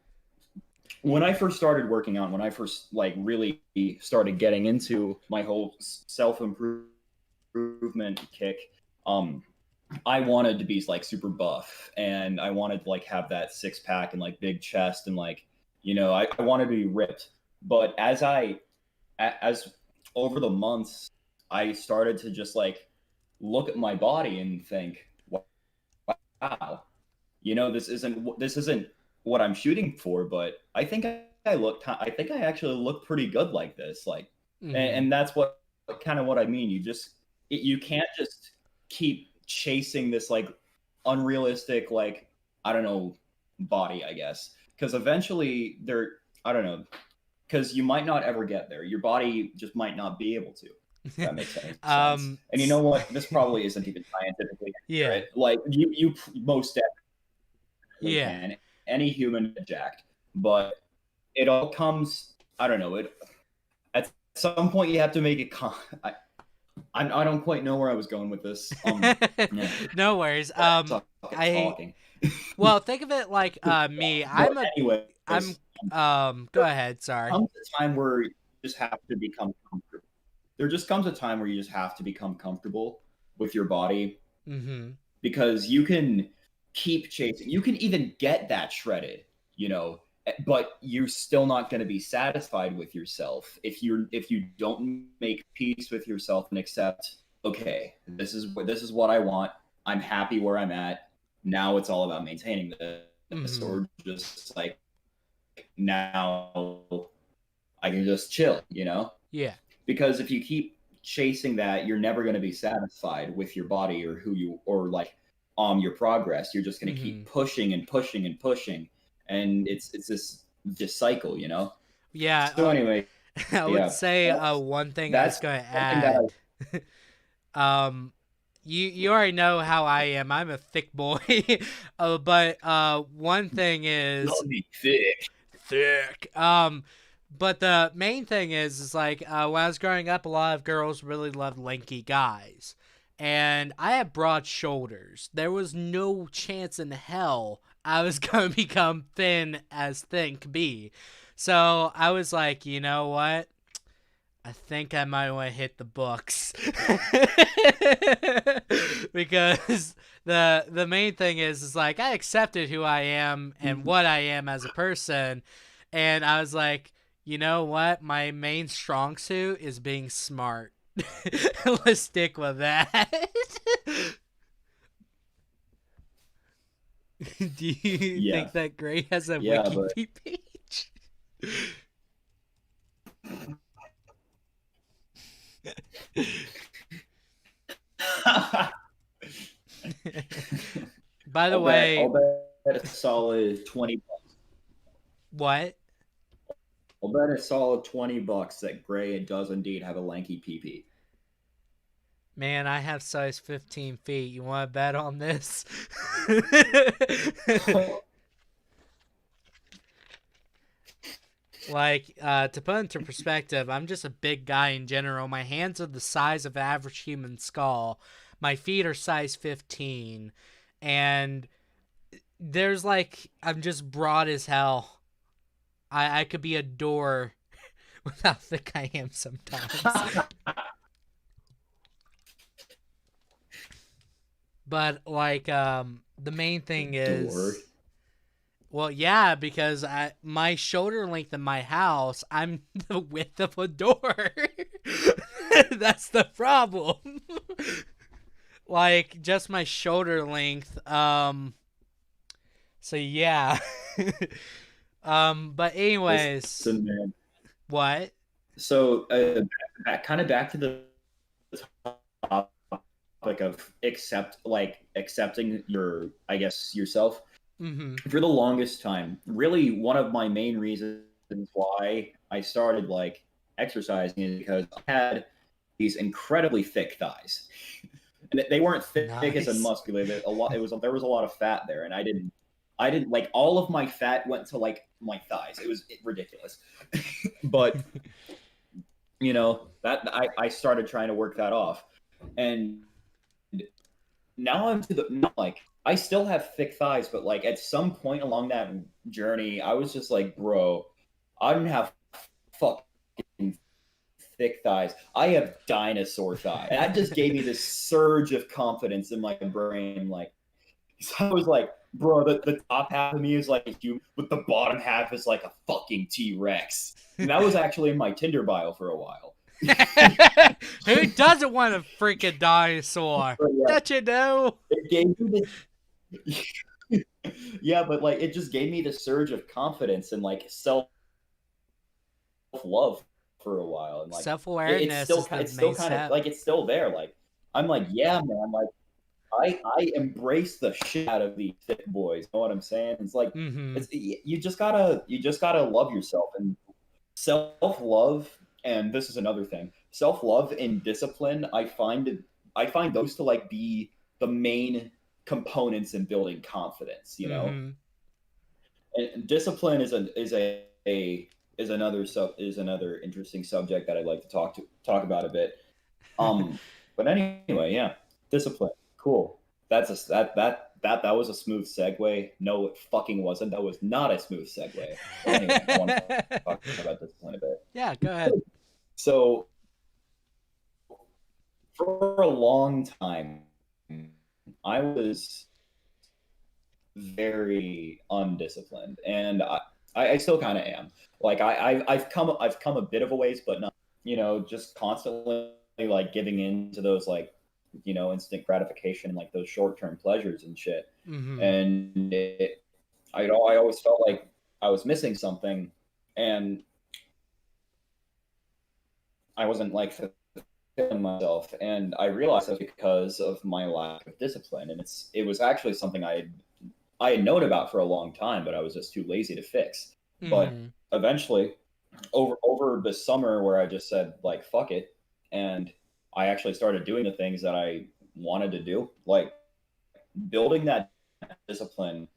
when I first started working out, when I first like really started getting into my whole self improvement kick, um I wanted to be like super buff, and I wanted to like have that six pack and like big chest, and like I wanted to be ripped. But as over the months, I started to just like look at my body and think, wow, this isn't what I'm shooting for, but I think I actually look pretty good like this. Like, and, Mm-hmm. and that's what kind of what I mean. You just you can't just keep chasing this like unrealistic, like, I don't know, body, I guess, because eventually there, I don't know, because you might not ever get there. Your body just might not be able to. If that makes any sense. um, And you know what? This probably isn't even scientifically yeah, accurate. Like you most definitely yeah. can. Any human is jacked, but it all comes. I don't know. It at some point you have to make it. I don't quite know where I was going with this. Yeah, No worries. suck at I talking. well, think of it like me. But I'm anyways, go ahead, sorry. comes a time where you just have to become comfortable. There just comes a time where you just have to become comfortable with your body, Mm-hmm. because you can keep chasing. You can even get that shredded, you know, but you're still not going to be satisfied with yourself if you don't make peace with yourself and accept, okay, this is what I want. I'm happy where I'm at. Now it's all about maintaining this, Mm-hmm. or just like now I can just chill, you know? Yeah. Because if you keep chasing that, you're never going to be satisfied with your body or who you, or like your progress. You're just going to Mm-hmm. keep pushing and pushing and pushing, and it's this cycle, you know. Yeah. So anyway, I would yeah, say one thing I was that's going to something that add. um, you already know how I am. I'm a thick boy. But one thing I is love me thick. thick. But the main thing is like when I was growing up, a lot of girls really loved lanky guys, and I have broad shoulders. There was no chance in hell I was gonna become thin as thin could be. So I was like, you know what? I think I might want to hit the books because the main thing is like I accepted who I am and what I am as a person, and I was like, you know what, my main strong suit is being smart. Let's stick with that. Do you Yeah, think that Gray has a yeah, wiki but page? By the I'll way, bet a solid 20. what? I'll bet a solid $20 that Gray does indeed have a lanky PP. Man, I have size 15 feet. You want to bet on this? Like, to put into perspective, I'm just a big guy in general. My hands are the size of an average human skull. My feet are size 15. And there's like, I'm just broad as hell. I could be a door with how thick I am sometimes. But, like, the main thing Door. is. Well, yeah, because my shoulder length in my house, I'm the width of a door. That's the problem. Like just my shoulder length. So yeah. But anyways, Listen, man. what? So, kind of back to the topic of accepting your, I guess, yourself. Mhm. For the longest time, really one of my main reasons why I started like exercising is because I had these incredibly thick thighs. And they weren't thick as in Nice. muscular. There was a lot of fat there, and I didn't like all of my fat went to like my thighs. It was ridiculous. But you know that I started trying to work that off, and now I'm to the not like I still have thick thighs, but like at some point along that journey, I was just like, bro, I don't have fucking thick thighs. I have dinosaur thighs. And that just gave me this surge of confidence in my brain. Like, so I was like, bro, the top half of me is like a human, but the bottom half is like a fucking T Rex. And that was actually in my Tinder bio for a while. Who doesn't want a freaking dinosaur? But yeah, Don't you know? it gave me this. Yeah, but like it just gave me the surge of confidence and like self love for a while, and like Self awareness is the it's still main kind of step. like it's still there. Like I'm like, yeah, man. Like, I embrace the shit out of these thick boys. You know what I'm saying? It's like Mm-hmm. it's you just gotta love yourself and self love. And this is another thing: self love and discipline. I find those to like be the main components in building confidence. You know, Mm-hmm. and discipline is another interesting subject that I'd like to talk about a bit. Um, but anyway, yeah, discipline, cool. That was a smooth segue. No, it fucking wasn't. That was not a smooth segue. But anyway, I want to talk about discipline a bit. Yeah, go ahead. So for a long time, I was very undisciplined, and I still kind of am. Like I've come a bit of a ways, but not just constantly like giving in to those like instant gratification, like those short term pleasures and shit. Mm-hmm. And I always felt like I was missing something, and I wasn't like fulfilling myself. And I realized that because of my lack of discipline, and it was actually something I had known about for a long time, but I was just too lazy to fix. But Mm-hmm. eventually, over the summer, where I just said like fuck it, and I actually started doing the things that I wanted to do, like building that discipline.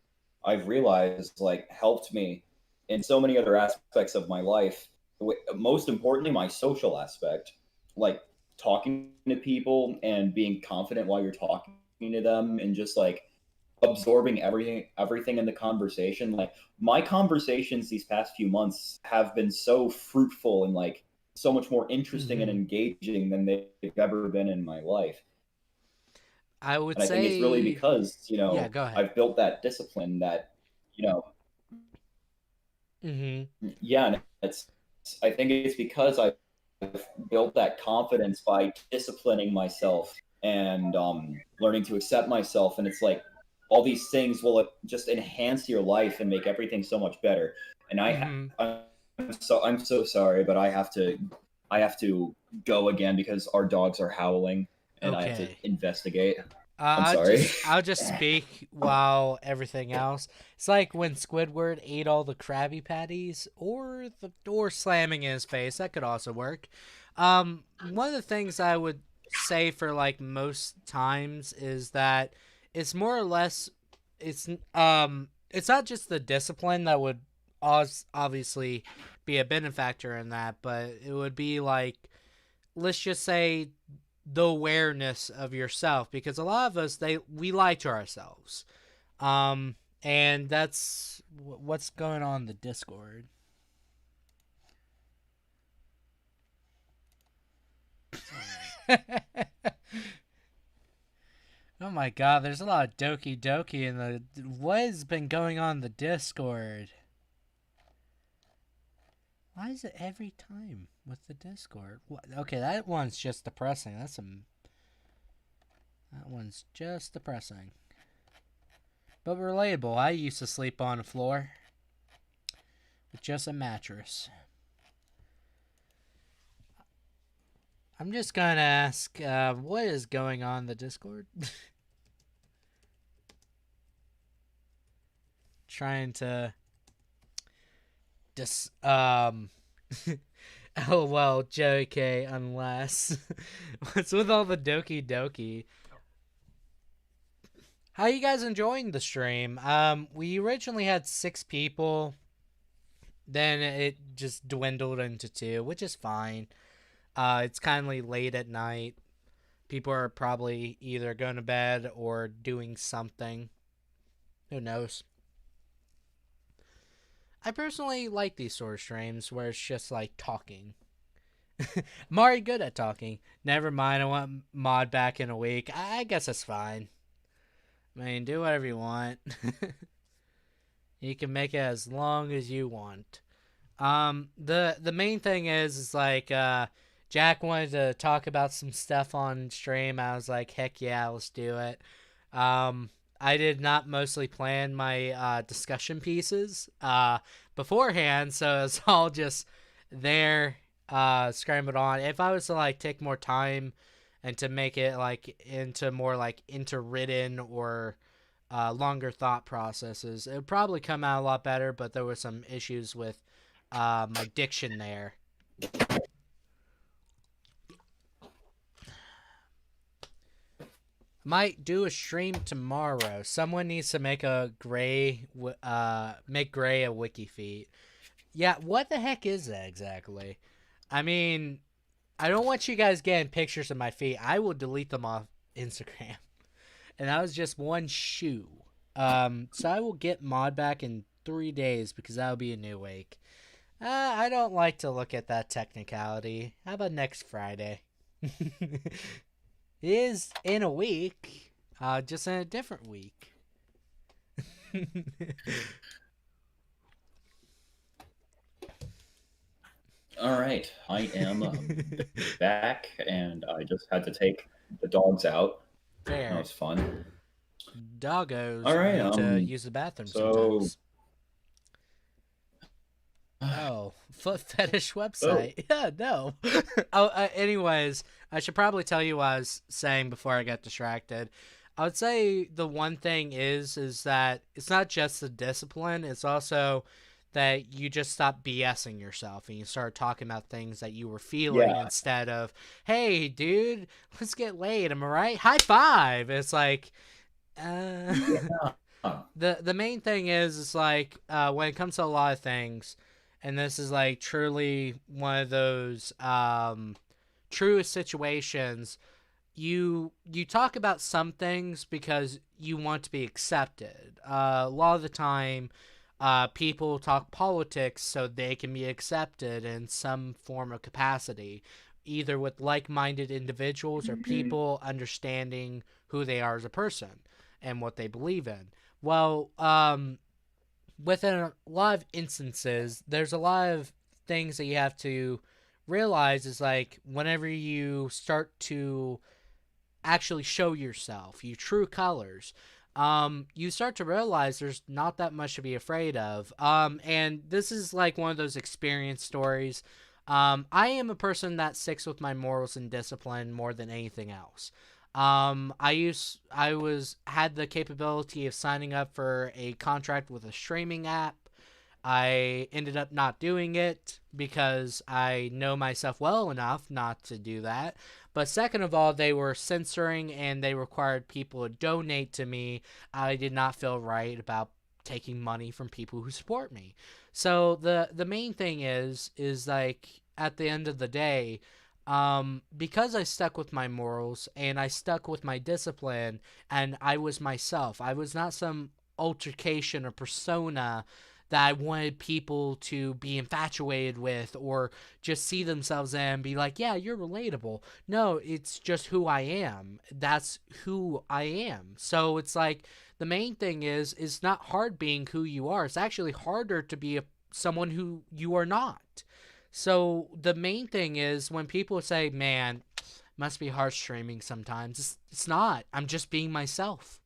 I've realized like helped me in so many other aspects of my life. Most importantly, my social aspect, like talking to people and being confident while you're talking to them, and just like absorbing everything in the conversation. Like my conversations these past few months have been so fruitful and like so much more interesting and Mm-hmm. engaging than they've ever been in my life. I would And I think it's really say, because yeah, go ahead. I've built that discipline that you know Mm-hmm. yeah, and it's I think it's because I've built that confidence by disciplining myself and learning to accept myself. And it's like all these things will just enhance your life and make everything so much better. And Mm-hmm. I'm so sorry, but I have to go again because our dogs are howling and I have to Okay. investigate. I'm I'll sorry. just I'll just speak while everything else. It's like when Squidward ate all the Krabby Patties, or the door slamming in his face. That could also work. One of the things I would say for like most times is that it's more or less it's not just the discipline that would obviously be a benefactor in that, but it would be like, let's just say, the awareness of yourself, because a lot of us, we lie to ourselves. And that's what's going on in the Discord. Oh my god, there's a lot of Doki Doki in the. What has been going on in the Discord? Why is it every time with the Discord? Okay, that one's just depressing. That one's just depressing. But relatable. I used to sleep on the floor with just a mattress. I'm just gonna ask, what is going on in the Discord? Trying to oh well, JK, unless what's with all the Doki Doki? How are you guys enjoying the stream? We originally had 6 people, then it just dwindled into 2, which is fine. It's kindly late at night. People are probably either going to bed or doing something. Who knows? I personally like these sort of streams where it's just like talking. I'm already good at talking. Never mind, I want mod back in a week. I guess that's fine. I mean, do whatever you want. You can make it as long as you want. The main thing is like Jack wanted to talk about some stuff on stream. I was like, heck yeah, let's do it. Um, I did not mostly plan my discussion pieces beforehand, so it's all just there scrambled on. If I was to like take more time and to make it like into more like interwritten or longer thought processes. It would probably come out a lot better, but there were some issues with my diction there. Might do a stream tomorrow. Someone needs to make make gray a wiki feat. Yeah, what the heck is that exactly? I mean, I don't want you guys getting pictures of my feet. I will delete them off Instagram. And that was just one shoe. So I will get mod back in 3 days because that'll be a new week. I don't like to look at that technicality. How about next Friday? It is in a week, just in a different week. All right, I am back, and I just had to take the dogs out. That Fair. was fun. All Doggos right, need to use the bathroom so sometimes. Oh, foot fetish oh website. Yeah, no. Oh, anyways, I should probably tell you what I was saying before I got distracted. I would say the one thing is that it's not just the discipline, it's also that you just stop BSing yourself and you start talking about things that you were feeling yeah, instead of, hey, dude, let's get laid. Am I right? High five. It's like, uh, yeah, the main thing is it's like when it comes to a lot of things, and this is like truly one of those truest situations. You talk about some things because you want to be accepted. A lot of the time, people talk politics so they can be accepted in some form of capacity, either with like-minded individuals or mhm, people understanding who they are as a person and what they believe in. Well, within a lot of instances, there's a lot of things that you have to realize is like whenever you start to actually show yourself, your true colors, you start to realize there's not that much to be afraid of. And this is like one of those experience stories. I am a person that sticks with my morals and discipline more than anything else. I was had the capability of signing up for a contract with a streaming app. I ended up not doing it because I know myself well enough not to do that. But second of all, they were censoring and they required people to donate to me. I did not feel right about taking money from people who support me. So the main thing is like at the end of the day, because I stuck with my morals and I stuck with my discipline and I was myself. I was not some altercation or persona that I wanted people to be infatuated with or just see themselves in and be like, yeah, you're relatable. No, it's just who I am. That's who I am. So it's like the main thing is it's not hard being who you are. It's actually harder to be someone who you are not. So the main thing is when people say, man, must be hard streaming sometimes. It's not. I'm just being myself.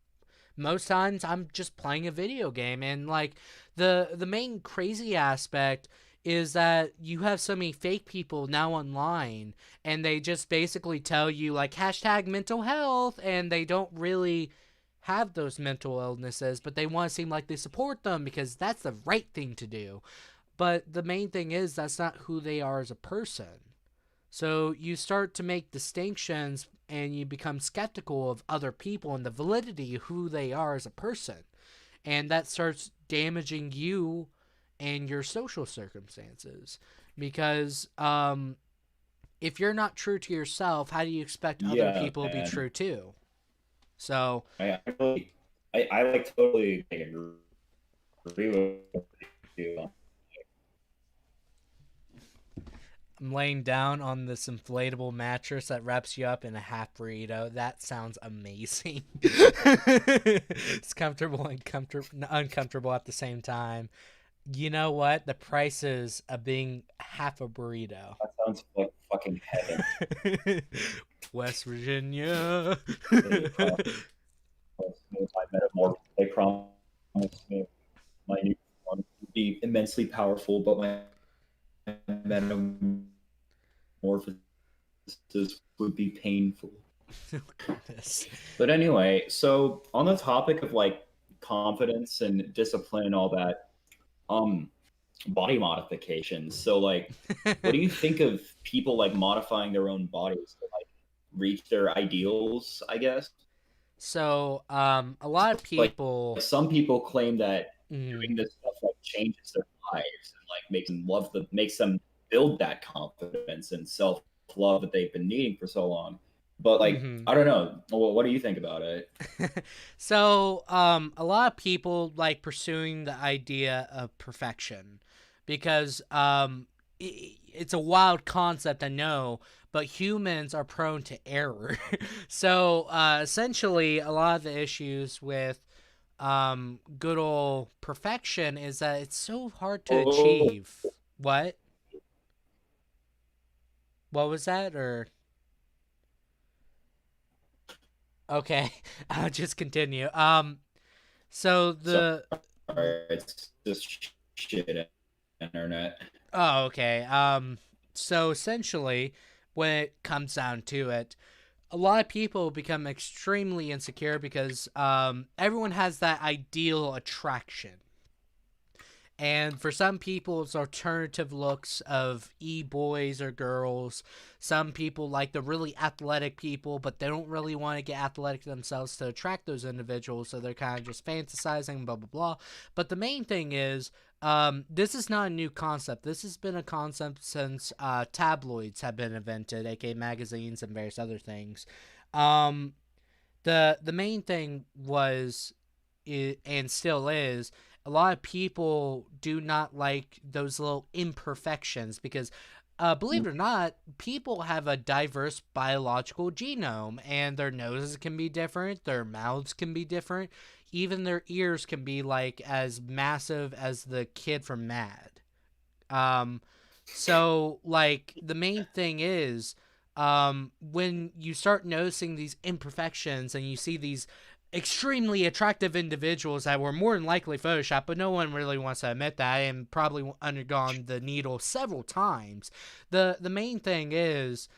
Most times I'm just playing a video game, and like the main crazy aspect is that you have so many fake people now online and they just basically tell you like hashtag mental health and they don't really have those mental illnesses, but they want to seem like they support them because that's the right thing to do. But the main thing is that's not who they are as a person. So you start to make distinctions and you become skeptical of other people and the validity of who they are as a person. And that starts damaging you and your social circumstances. Because if you're not true to yourself, how do you expect other yeah, people to be man. true too? So I like totally like, agree with you. I'm laying down on this inflatable mattress that wraps you up in a half burrito. That sounds amazing. It's comfortable and uncomfortable at the same time. You know what? The prices of being half a burrito. That sounds like fucking heaven. West Virginia. They promised me my metamorph. They promised me my new form would be immensely powerful, but my metamorphosis would be painful. Oh, goodness. But anyway, so on the topic of like confidence and discipline and all that, um, body modifications. So like, what do you think of people like modifying their own bodies to like reach their ideals? I guess So, a lot of like people. some people claim that Mm, doing this stuff like changes their lives and like makes them build that confidence and self love that they've been needing for so long. But like, mm-hmm. I don't know. What do you think about it? So, a lot of people like pursuing the idea of perfection because it's a wild concept, I know, but humans are prone to error. So, essentially, a lot of the issues with good old perfection is that it's so hard to Oh, achieve. What? What was that? Or okay, I'll just continue. So sorry, the it's just shit internet. Oh, okay. So essentially, when it comes down to it, a lot of people become extremely insecure because everyone has that ideal attraction. And for some people, it's alternative looks of boys or girls. Some people like the really athletic people, but they don't really want to get athletic themselves to attract those individuals. So they're kind of just fantasizing, blah, blah, blah. But the main thing is, this is not a new concept. This has been a concept since tabloids have been invented, aka magazines and various other things. Um, the main thing was and still is, a lot of people do not like those little imperfections because believe it or not, people have a diverse biological genome and their noses can be different, their mouths can be different, even their ears can be like as massive as the kid from Mad. Um, so like the main thing is, when you start noticing these imperfections and you see these extremely attractive individuals that were more than likely photoshopped, but no one really wants to admit that and probably undergone the needle several times. The main thing is,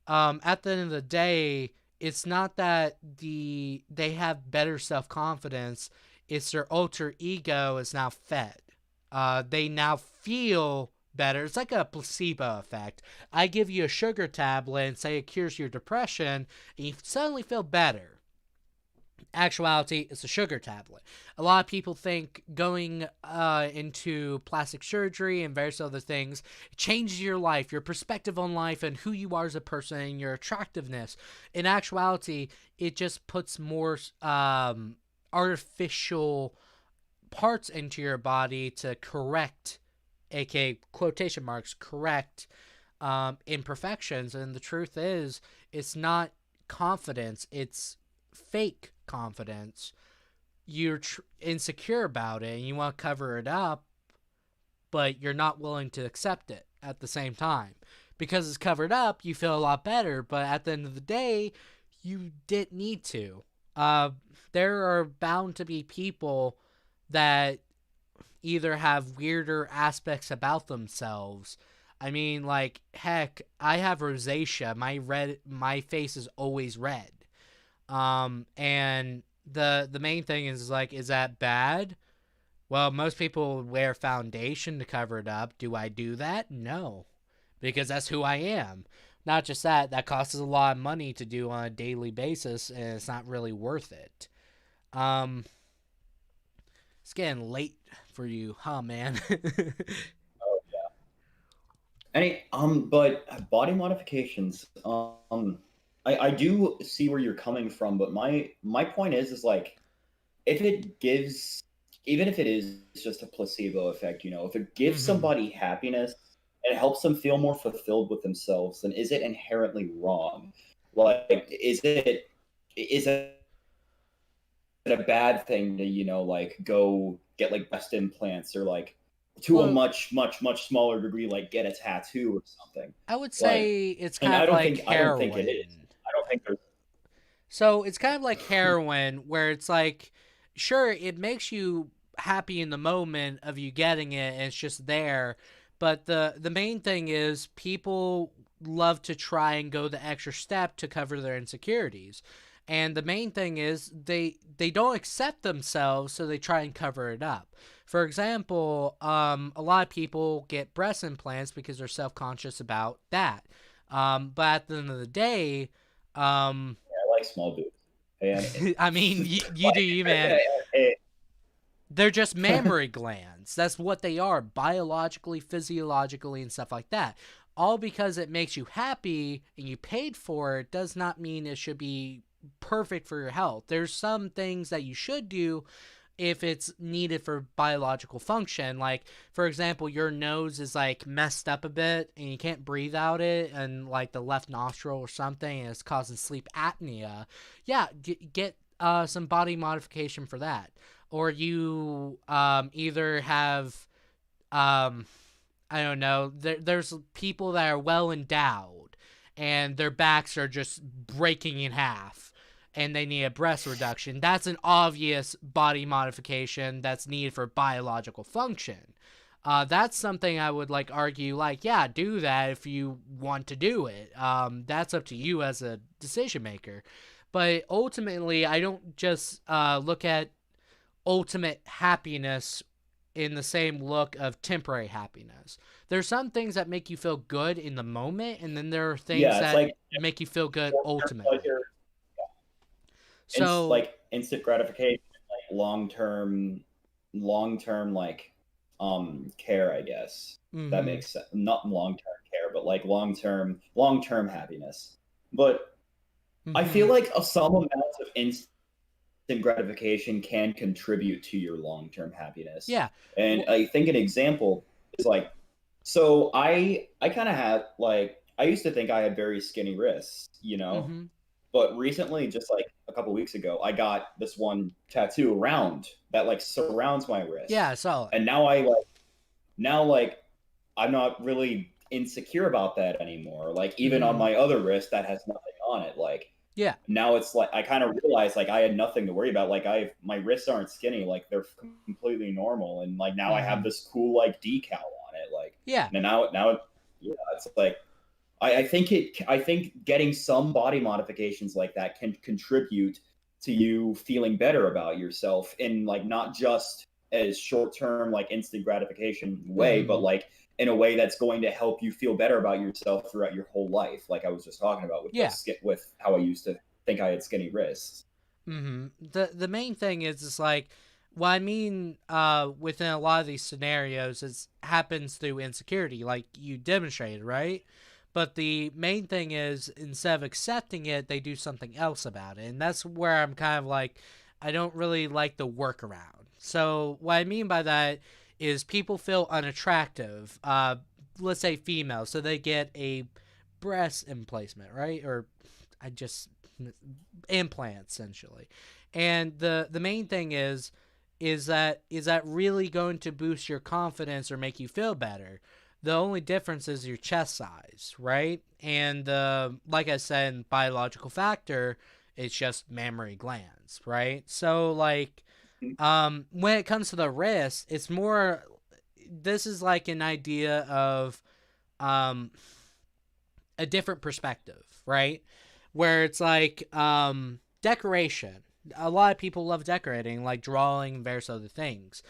at the end of the day, it's not that they have better self confidence. It's their alter ego is now fed. They now feel better. It's like a placebo effect. I give you a sugar tablet and say it cures your depression, and you suddenly feel better. Actuality, it's a sugar tablet. A lot of people think going into plastic surgery and various other things changes your life, your perspective on life, and who you are as a person, and your attractiveness. In actuality, it just puts more artificial parts into your body to correct, aka quotation marks, correct imperfections. And the truth is, it's not confidence, it's fake confidence. You're insecure about it and you want to cover it up, but you're not willing to accept it at the same time. Because it's covered up, you feel a lot better, but at the end of the day, you didn't need to. Uh, there are bound to be people that either have weirder aspects about themselves. I mean, like, heck, I have rosacea. My face is always red. And the main thing is like, is that bad? Well, most people wear foundation to cover it up. Do I do that? No, because that's who I am. Not just that, that costs a lot of money to do on a daily basis, and it's not really worth it. Um, it's getting late for you, huh, man? But body modifications. I do see where you're coming from, but my point is like if it gives, even if it is just a placebo effect, if it gives Mm-hmm. somebody happiness and it helps them feel more fulfilled with themselves, then is it inherently wrong? Like, is it a bad thing to like go get like breast implants or like to a Well, much smaller degree like get a tattoo or something? I would Like, say it's and kind of like I don't think it is. heroin. I don't think there's. So it's kind of like heroin, where it's like, sure, it makes you happy in the moment of you getting it, and it's just there. But the main thing is people love to try and go the extra step to cover their insecurities. And the main thing is they don't accept themselves, so they try and cover it up. For example, a lot of people get breast implants because they're self-conscious about that. But at the end of the day, um, I like small boobs. And I mean, you do like, you, man. eh, They're just mammary glands. That's what they are, biologically, physiologically, and stuff like that. All because it makes you happy and you paid for it does not mean it should be perfect for your health. There's some things that you should do if it's needed for biological function. Like, for example, your nose is like messed up a bit and you can't breathe out it, and like the left nostril or something, and it's causing sleep apnea. Yeah, get some body modification for that. Or you either have um, I don't know. There's people that are well endowed, and their backs are just breaking in half, and they need a breast reduction. That's an obvious body modification that's needed for biological function. That's something I would like argue, like, yeah, do that if you want to do it. That's up to you as a decision maker. But ultimately, I don't just look at ultimate happiness in the same look of temporary happiness. There's some things that make you feel good in the moment, and then there are things yeah, it's that like make you feel good short-term ultimately. pleasure, So, like instant gratification, like long term like care, I guess. That mm-hmm, makes sense. Not long-term care, but like long-term happiness. But I mm-hmm, feel like some amounts of instant gratification can contribute to your long-term happiness. yeah, And well, I think an example is like, so I kind of had like, I used to think I had very skinny wrists, mm-hmm, but recently, just like a couple weeks ago, I got this one tattoo around that like surrounds my yeah, wrist. solid, And now like I'm not really insecure about that anymore. Like even on mm-hmm, my other wrist that has nothing on it, like yeah, now it's like I kind of realized like I had nothing to worry about. Like my wrists aren't skinny, like they're completely normal, and like now I have mm-hmm, this cool like decal on it. Like yeah, now yeah, it's like I think getting some body modifications like that can contribute to you feeling better about yourself in like not just as short term like instant gratification way, but mm-hmm, like in a way that's going to help you feel better about yourself throughout your whole life. Like I was just talking about with yeah, with how I used to think I had skinny wrists. mm-hmm. The main thing is like, what I mean within a lot of these scenarios is happens through insecurity, like you demonstrated, right? But the main thing is, instead of accepting it, they do something else about it. And that's where I'm kind of like, I don't really like the workaround. So, what I mean by that is people feel unattractive, let's say female, so they get a breast emplacement, right? Or I just implant essentially. And the main thing is that really going to boost your confidence or make you feel better? The only difference is your chest size, right? And like I said, biological factor, it's just mammary glands, right? So like, when it comes to the wrist, it's more. This is like an idea of um, a different perspective, right? Where it's like decoration. A lot of people love decorating, like drawing and various other things.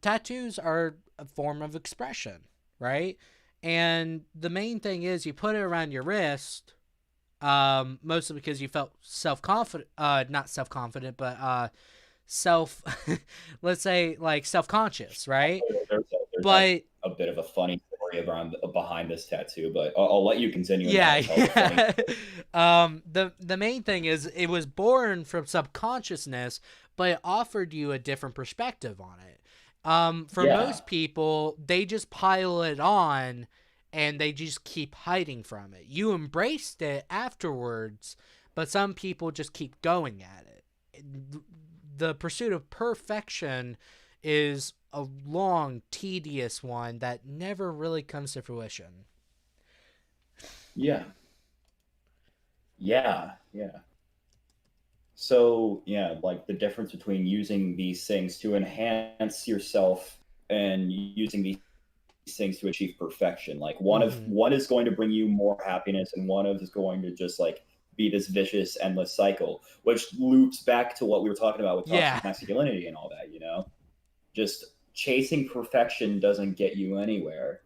Tattoos are a form of expression, right? And the main thing is you put it around your wrist, mostly because you felt self confident, not self confident, but self, let's say like self conscious, right? There's But a bit of a funny story around behind this tattoo, but I'll let you continue and then yeah, I'll tell the funny. yeah. The main thing is it was born from subconsciousness, but it offered you a different perspective on it. For Yeah. most people, they just pile it on and they just keep hiding from it. You embraced it afterwards, but some people just keep going at it. The pursuit of perfection is a long, tedious one that never really comes to fruition. Yeah. Yeah. So, yeah, like the difference between using these things to enhance yourself and using these things to achieve perfection. Like Mm-hmm. one is going to bring you more happiness, and one of is going to just like be this vicious, endless cycle, which loops back to what we were talking about with Yeah. toxic masculinity and all that. Just chasing perfection doesn't get you anywhere,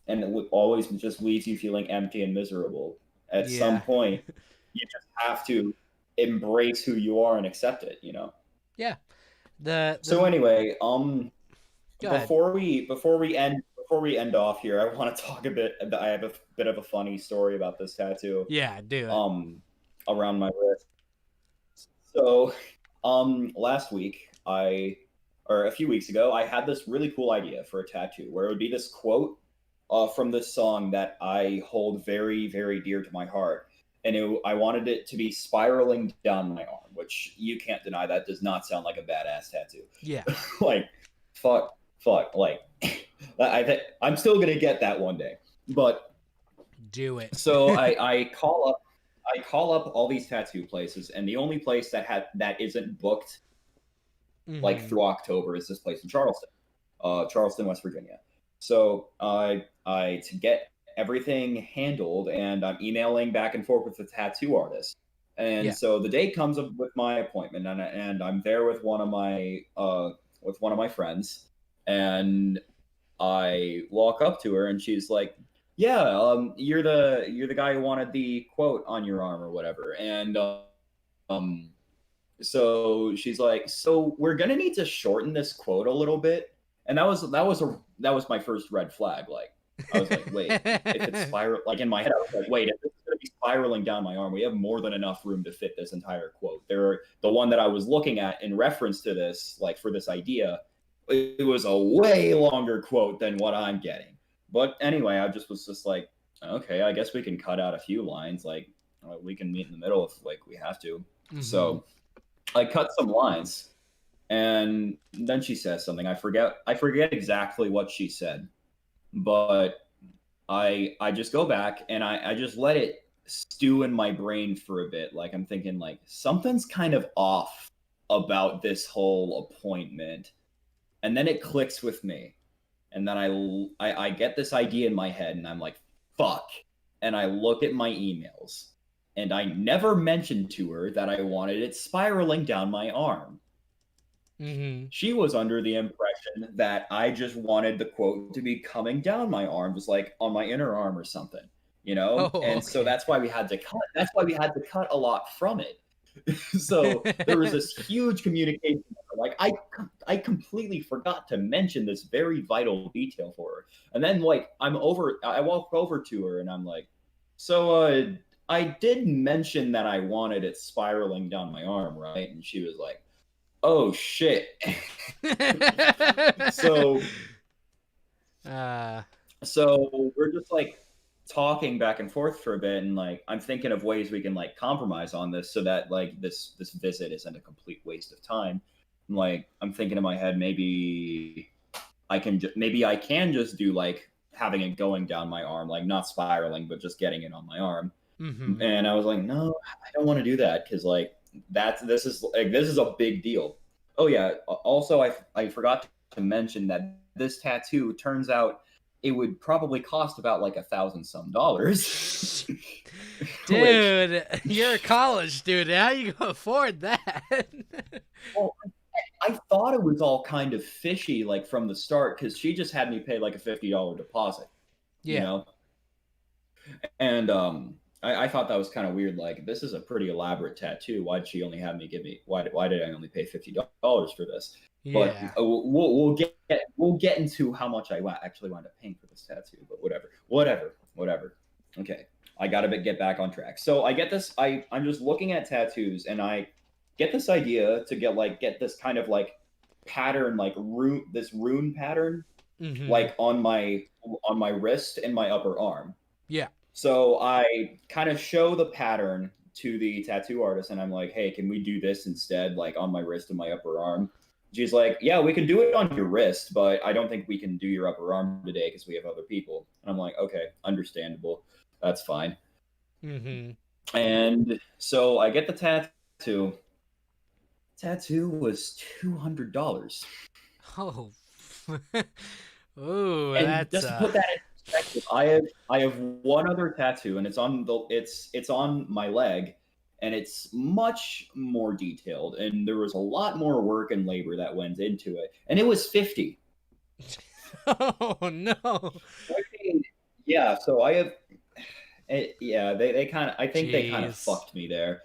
and it always just leaves you feeling empty and miserable. At some Yeah. point, you just have to embrace who you are and accept it. Yeah. The So anyway, Go ahead. before we end off here, I want to talk a bit. I have a bit of a funny story about this tattoo, Yeah, do it. um, around my wrist. So, last week, or a few weeks ago, I had this really cool idea for a tattoo where it would be this quote, from this song that I hold very, very dear to my heart. And I wanted it to be spiraling down my arm, which you can't deny that does not sound like a badass tattoo. Yeah. Like, fuck, like, I'm still gonna get that one day. But Do it. so I call up all these tattoo places, and the only place that isn't booked like Mm-hmm. through October is this place in Charleston, West Virginia. So I to get everything handled, and I'm emailing back and forth with the tattoo artist. And Yeah. so the date comes up with my appointment, and I'm there with one of my friends, and I walk up to her, and she's like, "Yeah, you're the guy who wanted the quote on your arm or whatever." And um, so she's like, "So we're gonna need to shorten this quote a little bit." And that was my first red flag. Like, I was like, "Wait, if it's spiral," like in my head, I was like, "Wait, if this is gonna be spiraling down my arm, we have more than enough room to fit this entire quote." The one that I was looking at in reference to this, like for this idea, it was a way longer quote than what I'm getting. But anyway, I just was just like, okay, I guess we can cut out a few lines. Like, we can meet in the middle if like we have to. Mm-hmm. So I cut some lines, and then she says something. I forget exactly what she said, but I just go back, and I just let it stew in my brain for a bit. Like, I'm thinking like something's kind of off about this whole appointment. And then it clicks with me, and then I get this idea in my head, and I'm like, fuck. And I look at my emails, and I never mentioned to her that I wanted it spiraling down my arm. Mm-hmm. She was under the impression that I just wanted the quote to be coming down my arm, just like on my inner arm or something. Oh, And so okay. that's why we had to cut. That's why we had to cut a lot from it. So there was this huge communication. Like, I completely forgot to mention this very vital detail for her. And then like I walk over to her, and I'm like, "So I did mention that I wanted it spiraling down my arm, right?" And she was like, "Oh shit." So uh, so we're just like talking back and forth for a bit, and like I'm thinking of ways we can like compromise on this so that like this visit isn't a complete waste of time. Like, I'm thinking in my head, maybe I can just do like having it going down my arm, like not spiraling, but just getting it on my arm. mm-hmm. And I was like, no, I don't want to do that, because like this is a big deal. Oh yeah, also I forgot to mention that this tattoo turns out it would probably cost about like $1,000 some, which, Dude, you're a college student. How you gonna afford that? well, I thought it was all kind of fishy like from the start, because she just had me pay like a $50 deposit, you Yeah. know, and I thought that was kind of weird. Like, this is a pretty elaborate tattoo. Why did I only pay $50 for this? But Yeah. we'll get into how much I actually wound up paying for this tattoo. But whatever. Okay, I gotta get back on track. So I get this. I'm just looking at tattoos, and I get this idea to get this kind of like pattern, like rune pattern, Mm-hmm. like on my wrist and my upper arm. Yeah. So I kind of show the pattern to the tattoo artist, and I'm like, "Hey, can we do this instead, like on my wrist and my upper arm?" She's like, "Yeah, we can do it on your wrist, but I don't think we can do your upper arm today because we have other people." And I'm like, "Okay, understandable. That's fine." Mm-hmm. And so I get the tattoo. Tattoo was $200. Oh. Ooh, And that's just to put that in perspective, I have one other tattoo, and it's on my leg, and it's much more detailed, and there was a lot more work and labor that went into it, and it was 50. oh no. I mean, yeah, so I have yeah, they kind of I think they kind of Jeez. fucked me there.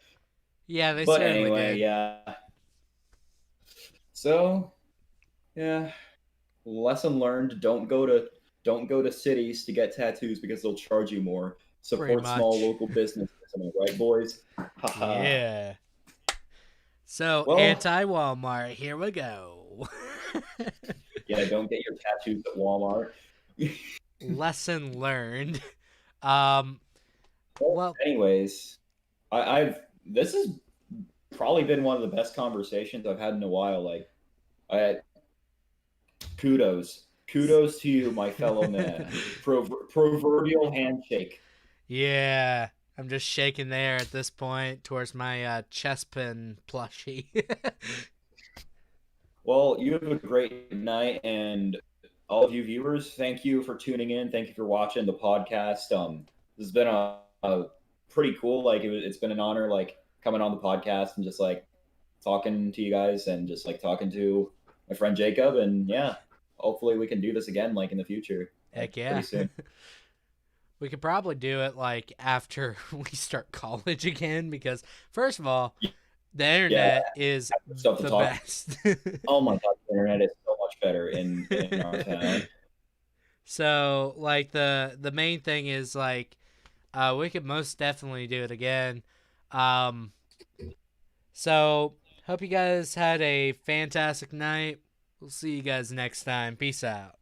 Yeah, they But certainly anyway, did. yeah. So, yeah, lesson learned, don't go to cities to get tattoos because they'll charge you more. Pretty Support small much. local businesses, am I right, boys? Haha. Yeah. So, Well, anti Walmart, here we go. yeah, don't get your tattoos at Walmart. Lesson learned. Um, Well, well, anyways, I've this has probably been one of the best conversations I've had in a while. Like, I kudos to you, my fellow man. Proverbial handshake. yeah, I'm just shaking there at this point towards my chest pin plushie. Well, you have a great night, and all of you viewers, thank you for tuning in. Thank you for watching the podcast. This has been a pretty cool. Like, it's been an honor, like coming on the podcast and just like talking to you guys and just like talking to my friend Jacob. And yeah, hopefully we can do this again, like in the future, like Heck yeah. pretty soon. We could probably do it like after we start college again because first of all, the Yeah, internet is stuff to the talk. best. Oh my god, the internet is so much better in our town. So like the main thing is like we could most definitely do it again. Um so hope you guys had a fantastic night. We'll see you guys next time. Peace out.